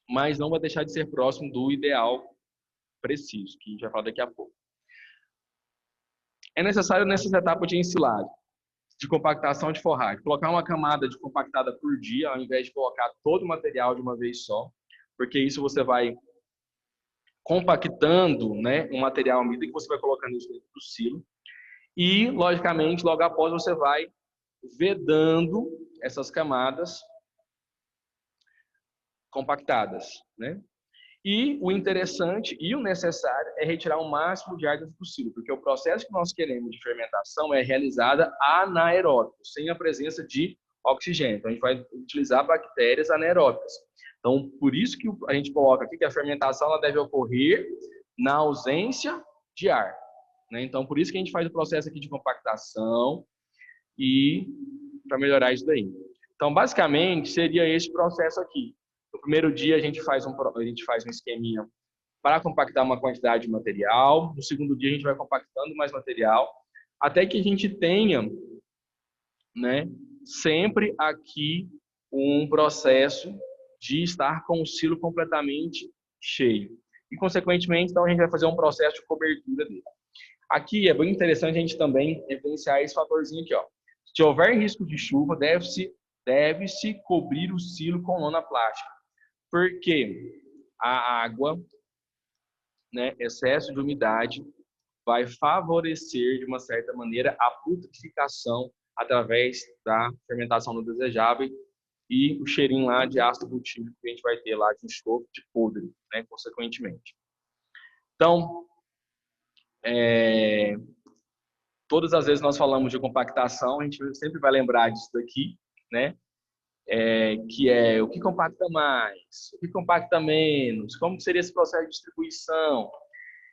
mas não vai deixar de ser próximo do ideal preciso, que a gente vai falar daqui a pouco. É necessário, nessas etapas de ensilagem, de compactação de forragem, colocar uma camada de compactada por dia, ao invés de colocar todo o material de uma vez só, porque isso você vai compactando, né, um material à medida que você vai colocando isso dentro do silo. E, logicamente, logo após você vai vedando essas camadas compactadas, né? E o interessante e o necessário é retirar o máximo de ar dentro do silo, porque o processo que nós queremos de fermentação é realizada anaeróbico, sem a presença de oxigênio. Então, a gente vai utilizar bactérias anaeróbicas. Então, por isso que a gente coloca aqui que a fermentação ela deve ocorrer na ausência de ar, né? Então, por isso que a gente faz o processo aqui de compactação e para melhorar isso daí. Então, basicamente, seria esse processo aqui. No primeiro dia, a gente faz um esqueminha para compactar uma quantidade de material. No segundo dia, a gente vai compactando mais material, até que a gente tenha, né, sempre aqui um processo de estar com o silo completamente cheio. E, consequentemente, então, a gente vai fazer um processo de cobertura dele. Aqui é bem interessante a gente também evidenciar esse fatorzinho aqui, ó. Se houver risco de chuva, deve-se cobrir o silo com lona plástica. Porque a água, né, excesso de umidade, vai favorecer, de uma certa maneira, a putrificação através da fermentação não desejável e o cheirinho lá de ácido butírico que a gente vai ter lá de enxofre, de podre, né, consequentemente. Então, todas as vezes nós falamos de compactação, a gente sempre vai lembrar disso daqui, né? Que é o que compacta mais, o que compacta menos, como seria esse processo de distribuição.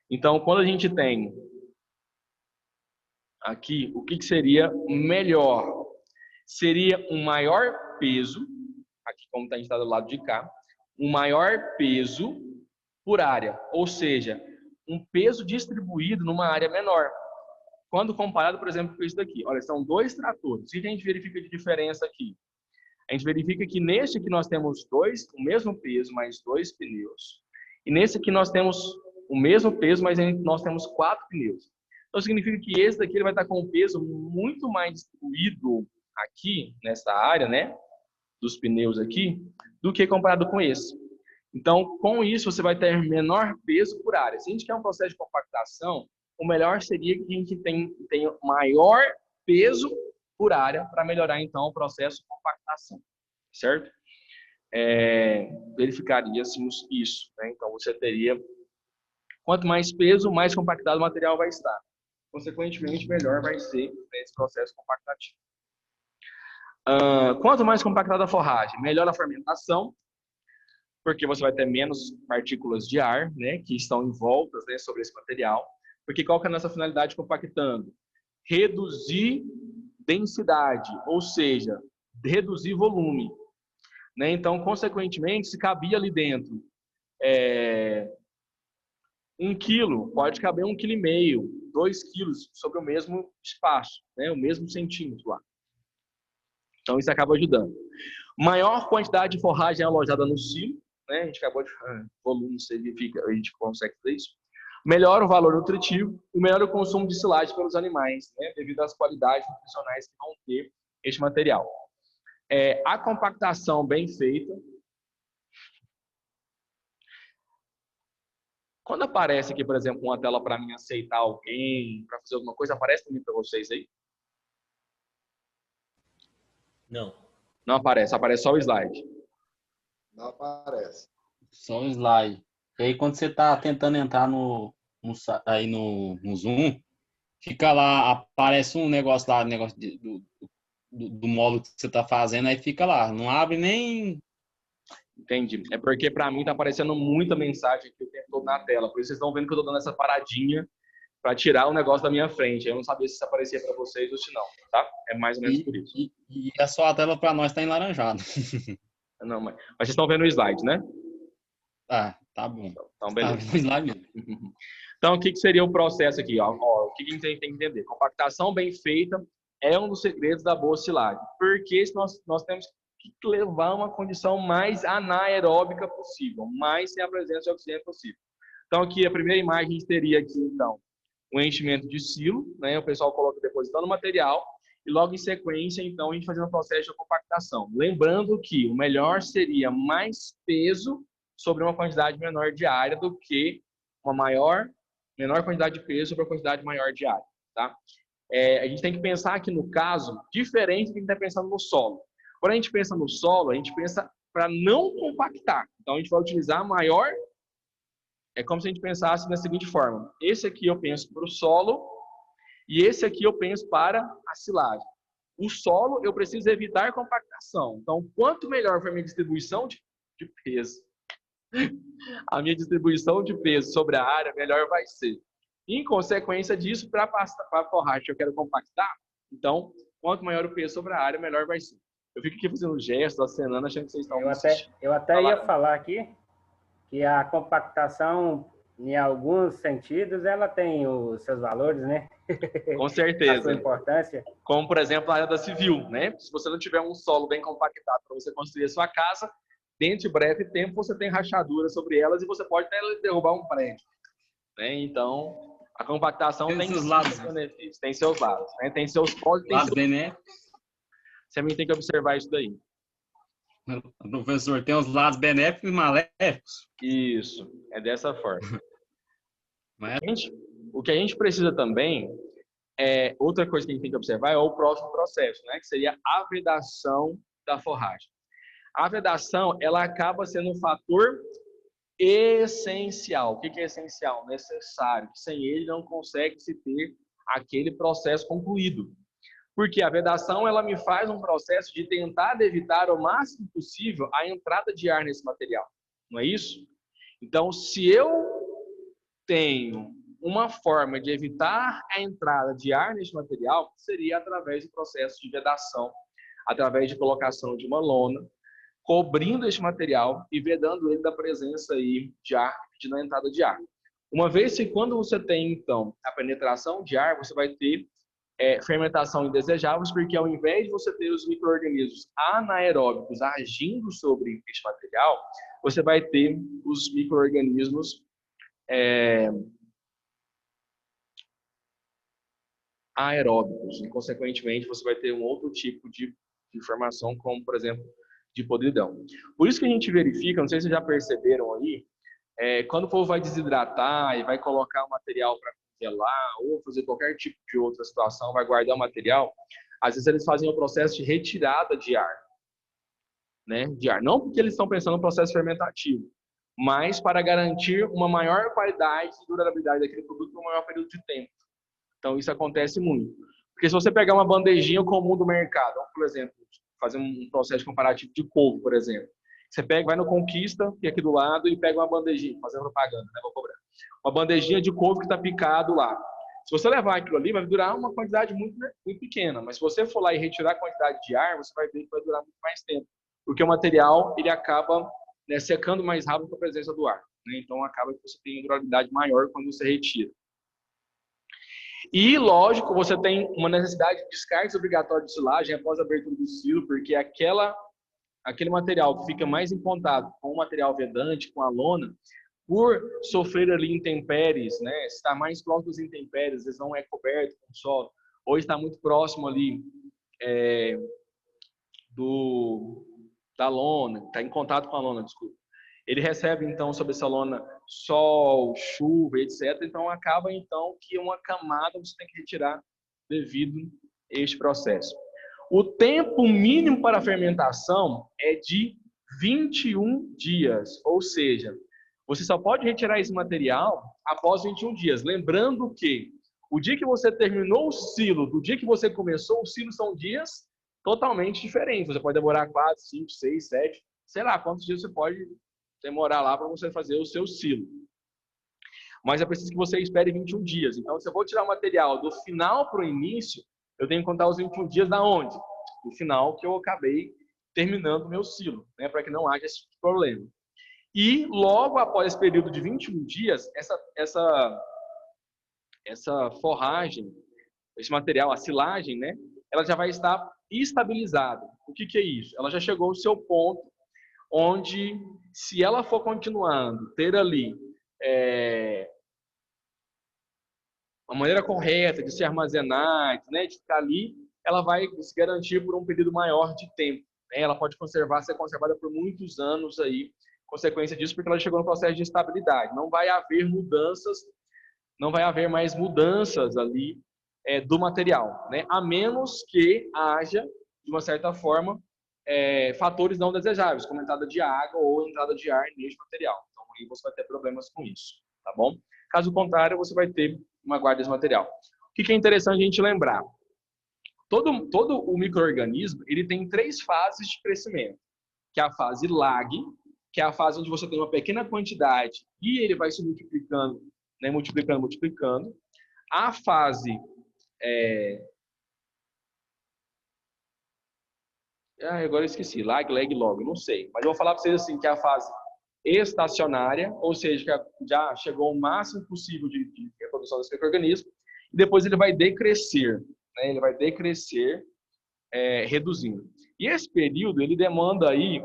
Então, quando a gente tem aqui, o que seria melhor? Seria um maior peso, aqui como a gente está do lado de cá, um maior peso por área, ou seja, um peso distribuído numa área menor. Quando comparado, por exemplo, com isso daqui. Olha, são 2 tratores. O que a gente verifica de diferença aqui? A gente verifica que neste aqui nós temos o mesmo peso, mais 2 pneus. E nesse aqui nós temos o mesmo peso, mas nós temos 4 pneus. Então, significa que esse daqui ele vai estar com um peso muito mais distribuído aqui, nessa área, né? Dos pneus aqui, do que comparado com esse. Então, com isso, você vai ter menor peso por área. Se a gente quer um processo de compactação, o melhor seria que a gente tenha maior peso por área para melhorar, então, o processo de compactação, certo? Verificaríamos isso, né? Então, você teria, quanto mais peso, mais compactado o material vai estar. Consequentemente, melhor vai ser esse processo compactativo. Quanto mais compactada a forragem, melhor a fermentação, porque você vai ter menos partículas de ar, né, que estão envoltas, né, sobre esse material. Porque qual que é a nossa finalidade compactando? Reduzir densidade, ou seja, reduzir volume. Né? Então, consequentemente, se cabia ali dentro 1 quilo, pode caber 1,5 kg, 2 quilos sobre o mesmo espaço, né, o mesmo centímetro lá. Então, isso acaba ajudando. Maior quantidade de forragem alojada no silo, né? A gente acabou de volume significa, a gente consegue fazer isso. Melhora o valor nutritivo e melhora o consumo de silagem pelos animais, né? Devido às qualidades nutricionais que vão ter este material. A compactação bem feita. Quando aparece aqui, por exemplo, uma tela para mim aceitar alguém, para fazer alguma coisa, aparece também para vocês aí? Não. Não aparece, aparece só o slide. Não aparece. Só um slide. E aí, quando você está tentando entrar no Zoom, fica lá, aparece um negócio lá, do módulo que você está fazendo, aí fica lá. Não abre nem... Entendi. É porque para mim está aparecendo muita mensagem aqui o tempo todo na tela. Por isso vocês estão vendo que eu estou dando essa paradinha para tirar o negócio da minha frente. Eu não sabia se isso aparecia para vocês ou se não, tá? É mais ou menos por isso. E é só a tela para nós está enlaranjada. Não, mas vocês estão vendo o slide, né? Tá bom. Então, beleza. Tá vendo o slide mesmo. Então, o que seria o processo aqui? O que a gente tem que entender? Compactação bem feita é um dos segredos da boa silagem. Porque nós temos que levar uma condição mais anaeróbica possível, mais sem a presença de oxigênio possível. Então, aqui, a primeira imagem, a gente teria aqui, então, o enchimento de silo, né? O pessoal coloca depositando o material e logo em sequência, então, a gente fazendo o processo de compactação. Lembrando que o melhor seria mais peso sobre uma quantidade menor de área do que uma menor quantidade de peso sobre uma quantidade maior de área, tá? A gente tem que pensar aqui no caso diferente do que a gente está pensando no solo. Quando a gente pensa no solo, a gente pensa para não compactar. Então, a gente vai utilizar maior... É como se a gente pensasse da seguinte forma. Esse aqui eu penso para o solo e esse aqui eu penso para a silagem. O solo, eu preciso evitar compactação. Então, quanto melhor for a minha distribuição de peso, a minha distribuição de peso sobre a área, melhor vai ser. Em consequência disso, para a forragem que eu quero compactar, então, quanto maior o peso sobre a área, melhor vai ser. Eu fico aqui fazendo gestos, acenando, achando que vocês estão... Eu até ia falar aqui que a compactação, em alguns sentidos, ela tem os seus valores, né? Com certeza. A sua importância. Como, por exemplo, a área da civil, né? Se você não tiver um solo bem compactado para você construir a sua casa, dentro de breve tempo você tem rachaduras sobre elas e você pode até derrubar um prédio. Né? Então, a compactação tem seus lados, benefícios, tem seus lados, né? Tem seus pós e tem seus benéficos. Você também tem que observar isso daí. Professor, tem os lados benéficos e maléficos. Isso, é dessa forma. O que a gente precisa também, outra coisa que a gente tem que observar é o próximo processo, né? Que seria a vedação da forragem. A vedação, ela acaba sendo um fator essencial. O que é essencial? Necessário. Sem ele não consegue se ter aquele processo concluído. Porque a vedação, ela me faz um processo de tentar evitar o máximo possível a entrada de ar nesse material. Não é isso? Então, se eu tenho uma forma de evitar a entrada de ar nesse material, seria através do processo de vedação, através de colocação de uma lona, cobrindo este material e vedando ele da presença aí de ar, de na entrada de ar. Uma vez que quando você tem, então, a penetração de ar, você vai ter fermentação indesejáveis, porque ao invés de você ter os micro-organismos anaeróbicos agindo sobre este material, você vai ter os micro-organismos aeróbicos, e, consequentemente, você vai ter um outro tipo de informação, como, por exemplo, de podridão. Por isso que a gente verifica, não sei se vocês já perceberam aí, quando o povo vai desidratar e vai colocar o material para congelar ou fazer qualquer tipo de outra situação, vai guardar o material, às vezes eles fazem o processo de retirada de ar, né? De ar. Não porque eles estão pensando no processo fermentativo, mas para garantir uma maior qualidade e durabilidade daquele produto por um maior período de tempo. Então, isso acontece muito. Porque se você pegar uma bandejinha comum do mercado, por exemplo, fazer um processo comparativo de couve, por exemplo, você pega, vai no Conquista, que é aqui do lado, e pega uma bandejinha, fazendo propaganda, né? Vou cobrar. Uma bandejinha de couve que está picado lá. Se você levar aquilo ali, vai durar uma quantidade muito, muito pequena. Mas se você for lá e retirar a quantidade de ar, você vai ver que vai durar muito mais tempo. Porque o material, ele acaba, né, secando mais rápido com a presença do ar, né? Então, acaba que você tem uma durabilidade maior quando você retira. E, lógico, você tem uma necessidade de descarte obrigatório de silagem após a abertura do silo, porque aquele material que fica mais em contato com o material vedante, com a lona, por sofrer ali intempéries, né, estar mais próximo das intempéries, às vezes não é coberto com solo, ou está muito próximo ali da lona, está em contato com a lona, desculpa. Ele recebe, então, sobre essa lona, sol, chuva, etc. Então, acaba, então, que uma camada você tem que retirar devido a este processo. O tempo mínimo para a fermentação é de 21 dias, ou seja, você só pode retirar esse material após 21 dias. Lembrando que o dia que você terminou o silo, do dia que você começou o silo, são dias totalmente diferentes. Você pode demorar 4, 5, 6, 7, sei lá quantos dias você pode demorar lá para você fazer o seu silo. Mas é preciso que você espere 21 dias. Então, se eu vou tirar o material do final para o início, eu tenho que contar os 21 dias da onde? Do final que eu acabei terminando o meu silo, né? Para que não haja esse problema. E logo após esse período de 21 dias, essa forragem, esse material, a silagem, né? Ela já vai estar estabilizada. O que é isso? Ela já chegou ao seu ponto onde, se ela for continuando, ter ali uma maneira correta de se armazenar, né, de ficar ali, ela vai se garantir por um período maior de tempo, né? Ela pode ser conservada por muitos anos aí, consequência disso, porque ela chegou no processo de estabilidade. Não vai haver mudanças, não vai haver mais mudanças ali do material, né? A menos que haja, de uma certa forma, fatores não desejáveis, como entrada de água ou entrada de ar neste material. Então, aí você vai ter problemas com isso, tá bom? Caso contrário, você vai ter uma guarda desse material. O que é interessante a gente lembrar? Todo o micro-organismo, ele tem 3 fases de crescimento, que é a fase lag, que é a fase onde você tem uma pequena quantidade e ele vai se multiplicando, né, multiplicando. A fase agora eu esqueci, lag, log, não sei. Mas eu vou falar para vocês assim, que é a fase estacionária, ou seja, que já chegou ao máximo possível de reprodução desse micro-organismo, e depois ele vai decrescer, né? Ele vai decrescer, reduzindo. E esse período, ele demanda aí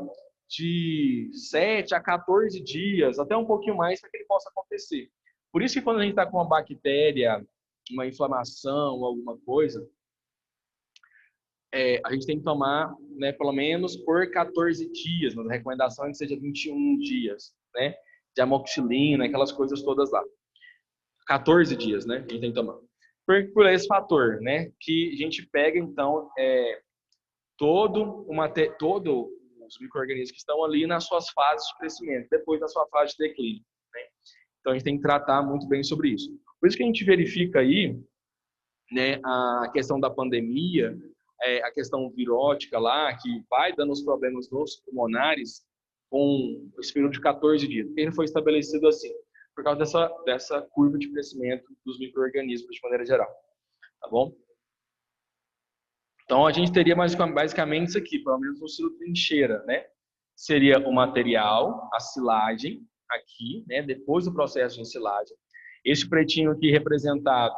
de 7 a 14 dias, até um pouquinho mais, para que ele possa acontecer. Por isso que quando a gente está com uma bactéria, uma inflamação, alguma coisa, a gente tem que tomar, né, pelo menos por 14 dias, mas a recomendação é que seja 21 dias, né, de amoxicilina, aquelas coisas todas lá. 14 dias, né, a gente tem que tomar. Por esse fator, né, que a gente pega, então, todos os micro-organismos que estão ali nas suas fases de crescimento, depois da sua fase de declínio, né. Então, a gente tem que tratar muito bem sobre isso. Por isso que a gente verifica aí, né, a questão da pandemia, a questão virótica lá, que vai dando os problemas nos pulmonares com esse período de 14 dias. Ele foi estabelecido assim, por causa dessa curva de crescimento dos micro-organismos de maneira geral. Tá bom? Então, a gente teria basicamente isso aqui, pelo menos no silo trincheira, né? Seria o material, a silagem, aqui, né? Depois do processo de silagem. Esse pretinho aqui representado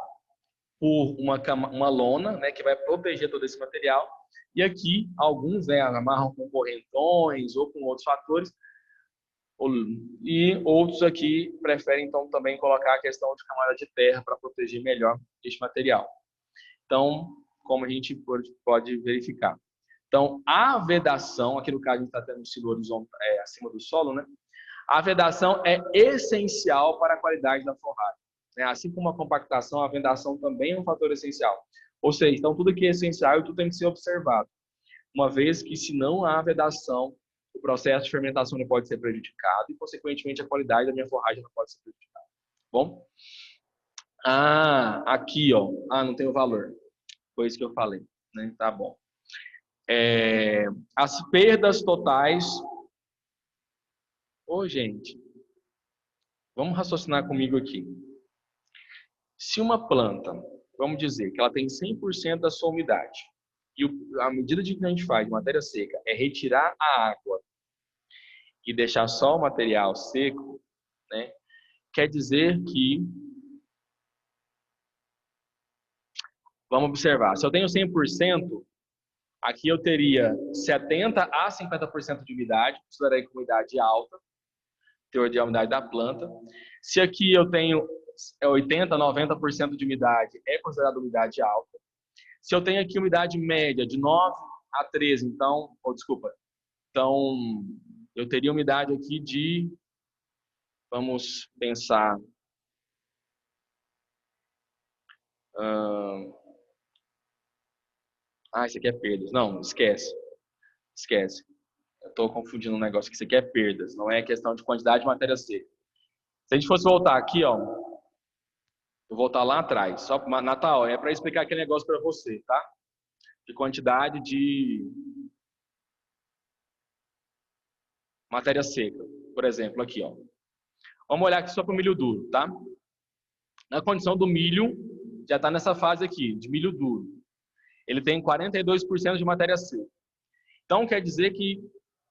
por uma lona, né, que vai proteger todo esse material. E aqui, alguns, né, amarram com correntões ou com outros fatores. E outros aqui preferem, então, também colocar a questão de camada de terra para proteger melhor este material. Então, como a gente pode verificar. Então, a vedação, aqui no caso a gente está tendo o silo horizontal, acima do solo, né? A vedação é essencial para a qualidade da forragem. Né? Assim como a compactação, a vedação também é um fator essencial. Ou seja, então tudo que é essencial, tudo tem que ser observado. Uma vez que, se não há vedação, o processo de fermentação pode ser prejudicado e, consequentemente, a qualidade da minha forragem não pode ser prejudicada. Bom? Aqui, ó. Não tem o valor. Foi isso que eu falei. Né? Tá bom. As perdas totais. Gente. Vamos raciocinar comigo aqui. Se uma planta, vamos dizer, que ela tem 100% da sua umidade, e a medida de que a gente faz de matéria seca é retirar a água e deixar só o material seco, né? Quer dizer que, vamos observar, se eu tenho 100%, aqui eu teria 70% a 50% de umidade, considerei como umidade alta, teor de umidade da planta. Se aqui eu tenho 80%, 90% de umidade, é considerada umidade alta. Se eu tenho aqui umidade média de 9 a 13, então, eu teria umidade aqui de, vamos pensar, isso aqui é perdas. Não, esquece. Eu estou confundindo um negócio que isso aqui é perdas, não é questão de quantidade de matéria seca. Se a gente fosse voltar aqui, ó, vou voltar lá atrás, só Natal, é para explicar aquele negócio para você, tá? De quantidade de matéria seca, por exemplo, aqui, ó. Vamos olhar aqui só para o milho duro, tá? Na condição do milho, já está nessa fase aqui, de milho duro. Ele tem 42% de matéria seca. Então, quer dizer que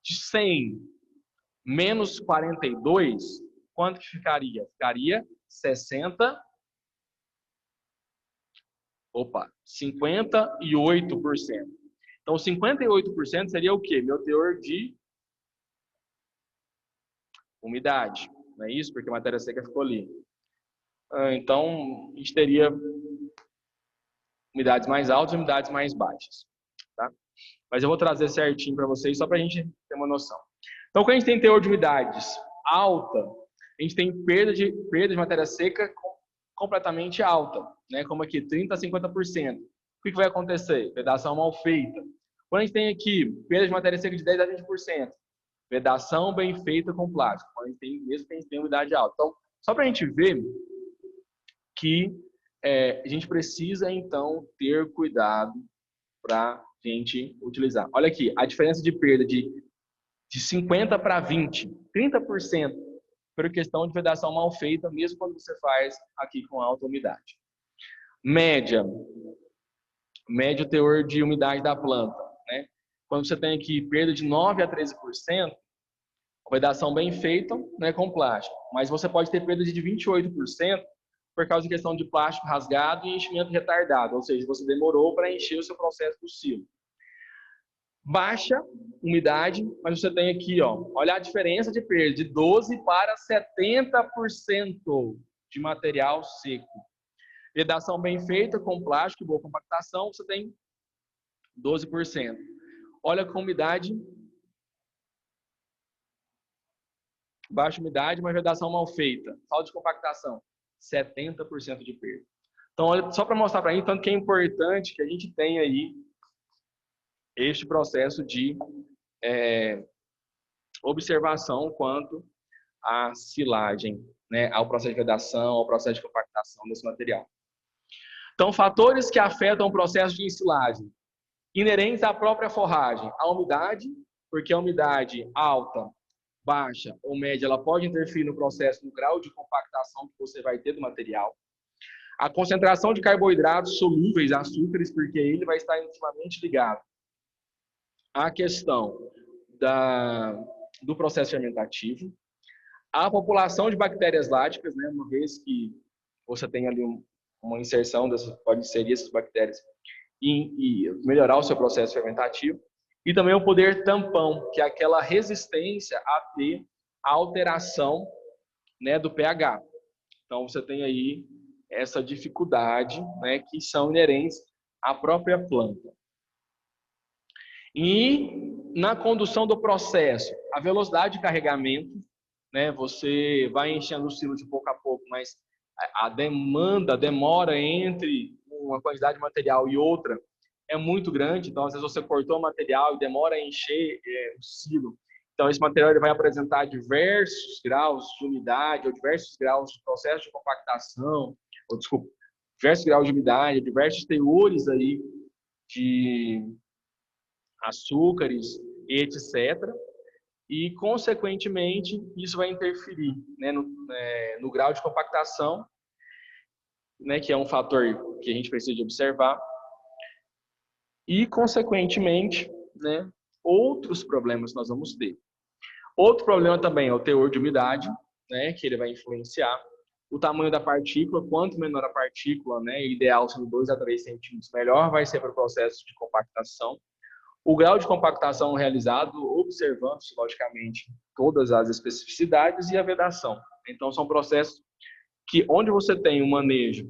de 100 menos 42, quanto que ficaria? Ficaria 58%. Então, 58% seria o quê? Meu teor de umidade. Não é isso? Porque a matéria seca ficou ali. Então, a gente teria umidades mais altas e umidades mais baixas. Tá? Mas eu vou trazer certinho para vocês, só para a gente ter uma noção. Então, quando a gente tem teor de umidades alta, a gente tem perda de matéria seca completamente alta, né? Como aqui, 30% a 50%. O que vai acontecer? Vedação mal feita. Quando a gente tem aqui perda de matéria seca de 10% a 20%, vedação bem feita com plástico. Quando a gente tem, mesmo que a gente tenha umidade alta. Então, só para a gente ver que a gente precisa, então, ter cuidado para a gente utilizar. Olha aqui, a diferença de perda de 50 para 20, 30%, por questão de vedação mal feita, mesmo quando você faz aqui com alta umidade. Médio teor de umidade da planta, né? Quando você tem aqui perda de 9 a 13%, vedação bem feita, né, com plástico. Mas você pode ter perda de 28% por causa de questão de plástico rasgado e enchimento retardado, ou seja, você demorou para encher o seu processo do silo. Baixa umidade, mas você tem aqui, ó, olha a diferença de perda, de 12% para 70% de material seco. Vedação bem feita, com plástico e boa compactação, você tem 12%. Olha com umidade, baixa umidade, mas vedação mal feita. Falta de compactação, 70% de perda. Então, olha, só para mostrar para mim, tanto que é importante que a gente tenha aí este processo de observação quanto à silagem, né, ao processo de vedação, ao processo de compactação desse material. Então, fatores que afetam o processo de ensilagem, inerentes à própria forragem, a umidade, porque a umidade alta, baixa ou média, ela pode interferir no processo, no grau de compactação que você vai ter do material. A concentração de carboidratos solúveis, açúcares, porque ele vai estar intimamente ligado à questão do processo fermentativo, a população de bactérias láticas, né, uma vez que você tem ali uma inserção pode inserir essas bactérias e melhorar o seu processo fermentativo. E também o poder tampão, que é aquela resistência a ter a alteração, né, do pH. Então, você tem aí essa dificuldade, né, que são inerentes à própria planta. E na condução do processo, a velocidade de carregamento, né, você vai enchendo o silo de pouco a pouco, mas a demora entre uma quantidade de material e outra é muito grande. Então, às vezes você cortou o material e demora a encher o silo. Então, esse material ele vai apresentar diversos graus de umidade ou diversos graus de processo de compactação, ou desculpa, diversos graus de umidade, diversos teores aí de açúcares, etc. E, consequentemente, isso vai interferir, né, no grau de compactação, né, que é um fator que a gente precisa de observar. E, consequentemente, né, outros problemas nós vamos ter. Outro problema também é o teor de umidade, né, que ele vai influenciar. O tamanho da partícula, quanto menor a partícula, né, ideal sendo 2 a 3 centímetros, melhor vai ser para o processo de compactação. O grau de compactação realizado, observando-se, logicamente, todas as especificidades e a vedação. Então, são processos que, onde você tem um manejo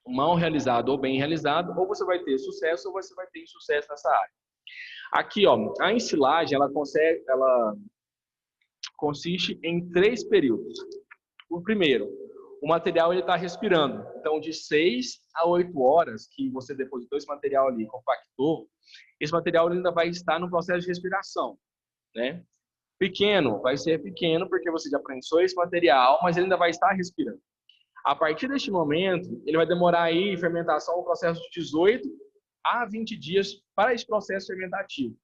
mal realizado ou bem realizado, ou você vai ter sucesso ou você vai ter insucesso nessa área. Aqui, ó, a ensilagem, ela consiste em 3 períodos. O primeiro, o material está respirando. Então, de 6 a 8 horas que você depositou esse material ali, compactou, esse material ainda vai estar no processo de respiração, né? Pequeno, vai ser pequeno porque você já prensou esse material, mas ele ainda vai estar respirando. A partir deste momento, ele vai demorar aí fermentação, um processo de 18 a 20 dias para esse processo fermentativo.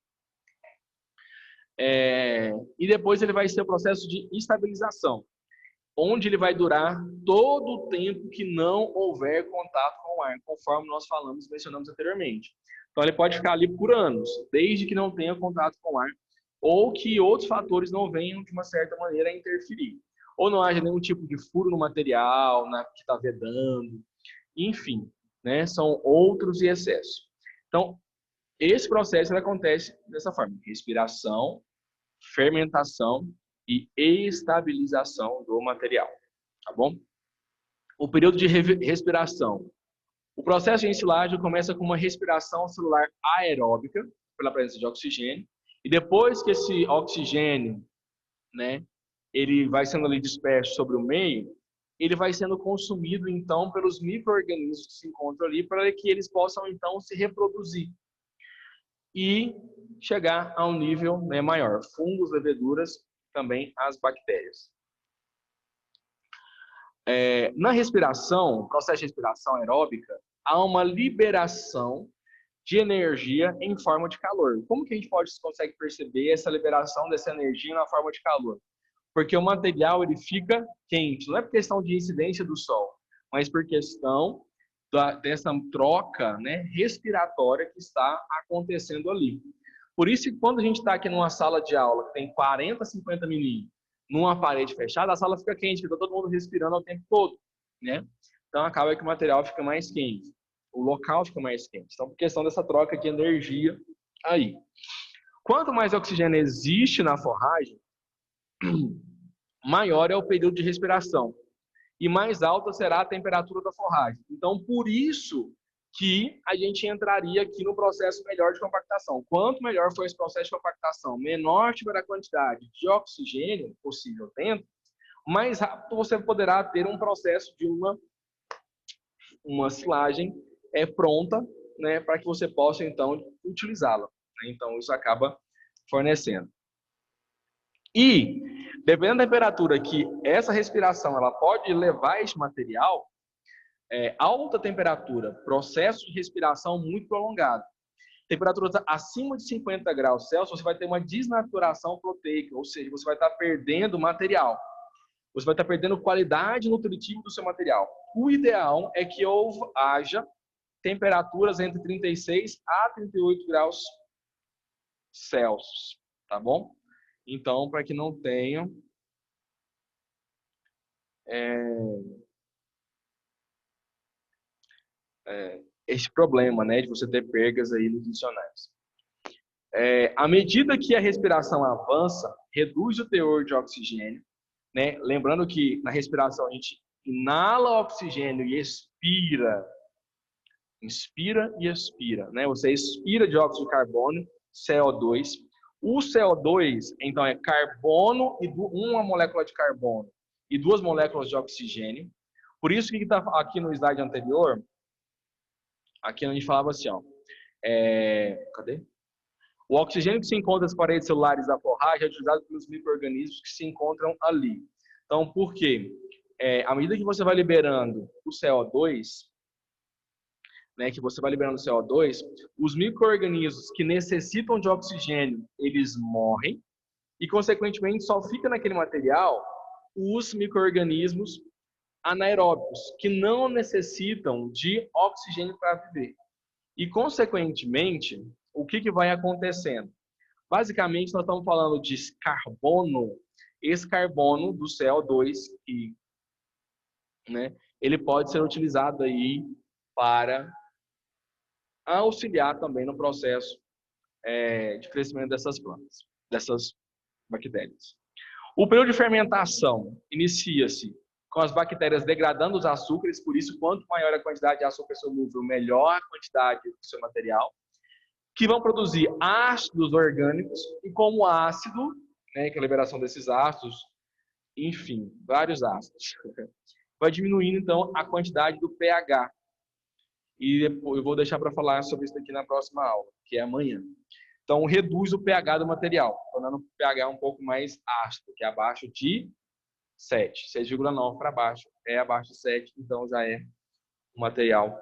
E depois ele vai ser o processo de estabilização, onde ele vai durar todo o tempo que não houver contato com o ar, conforme nós mencionamos anteriormente. Então, ele pode ficar ali por anos, desde que não tenha contato com o ar, ou que outros fatores não venham, de uma certa maneira, a interferir. Ou não haja nenhum tipo de furo no material, que está vedando, enfim, né? São outros e excessos. Então, esse processo acontece dessa forma: respiração, fermentação e estabilização do material, tá bom? O período de respiração. O processo de ensilagem começa com uma respiração celular aeróbica, pela presença de oxigênio, e depois que esse oxigênio, né, ele vai sendo ali disperso sobre o meio, ele vai sendo consumido, então, pelos micro-organismos que se encontram ali, para que eles possam, então, se reproduzir e chegar a um nível, né, maior. Fungos, leveduras, também as bactérias. Na respiração, processo de respiração aeróbica, há uma liberação de energia em forma de calor. Como que a gente consegue perceber essa liberação dessa energia na forma de calor? Porque o material ele fica quente, não é por questão de incidência do sol, mas por questão dessa troca, né, respiratória que está acontecendo ali. Por isso que quando a gente está aqui numa sala de aula que tem 40, 50 meninos, numa parede fechada, a sala fica quente, fica todo mundo respirando o tempo todo, né? Então acaba que o material fica mais quente, o local fica mais quente. Então, por questão dessa troca de energia aí. Quanto mais oxigênio existe na forragem, maior é o período de respiração e mais alta será a temperatura da forragem. Então, por isso que a gente entraria aqui no processo melhor de compactação. Quanto melhor for esse processo de compactação, menor tiver a quantidade de oxigênio possível dentro, mais rápido você poderá ter um processo de uma silagem pronta, né, para que você possa, então, utilizá-la. Então, isso acaba fornecendo. E, dependendo da temperatura que essa respiração ela pode levar esse material, alta temperatura, processo de respiração muito prolongado. Temperaturas acima de 50 graus Celsius, você vai ter uma desnaturação proteica, ou seja, você vai estar perdendo material. Você vai estar perdendo qualidade nutritiva do seu material. O ideal é que haja temperaturas entre 36 a 38 graus Celsius, tá bom? Então, para que não tenham esse problema, né, de você ter perdas aí nutricionais. À medida que a respiração avança, reduz o teor de oxigênio, né? Lembrando que na respiração a gente inala oxigênio e expira. Inspira e expira, né? Você expira dióxido de carbono, CO2. O CO2, então, é carbono e uma molécula de carbono e 2 moléculas de oxigênio. Por isso que está aqui no slide anterior, aqui a gente falava assim, ó, cadê? O oxigênio que se encontra nas paredes celulares da forragem é utilizado pelos micro-organismos que se encontram ali. Então, por quê? À medida que você vai liberando o CO2, né, os micro-organismos que necessitam de oxigênio, eles morrem e, consequentemente, só fica naquele material os micro-organismos anaeróbicos, que não necessitam de oxigênio para viver. E, consequentemente, o que vai acontecendo? Basicamente, nós estamos falando de carbono. Esse carbono do CO2, né, ele pode ser utilizado aí para auxiliar também no processo de crescimento dessas plantas, dessas bactérias. O período de fermentação inicia-se com as bactérias degradando os açúcares, por isso, quanto maior a quantidade de açúcar solúvel, melhor a quantidade do seu material, que vão produzir ácidos orgânicos, e como ácido, né, que é a liberação desses ácidos, enfim, vários ácidos, vai diminuindo, então, a quantidade do pH. E depois eu vou deixar para falar sobre isso aqui na próxima aula, que é amanhã. Então, reduz o pH do material, tornando o pH um pouco mais ácido, que é abaixo de 7. 6,9 para baixo é abaixo de 7, então já é um material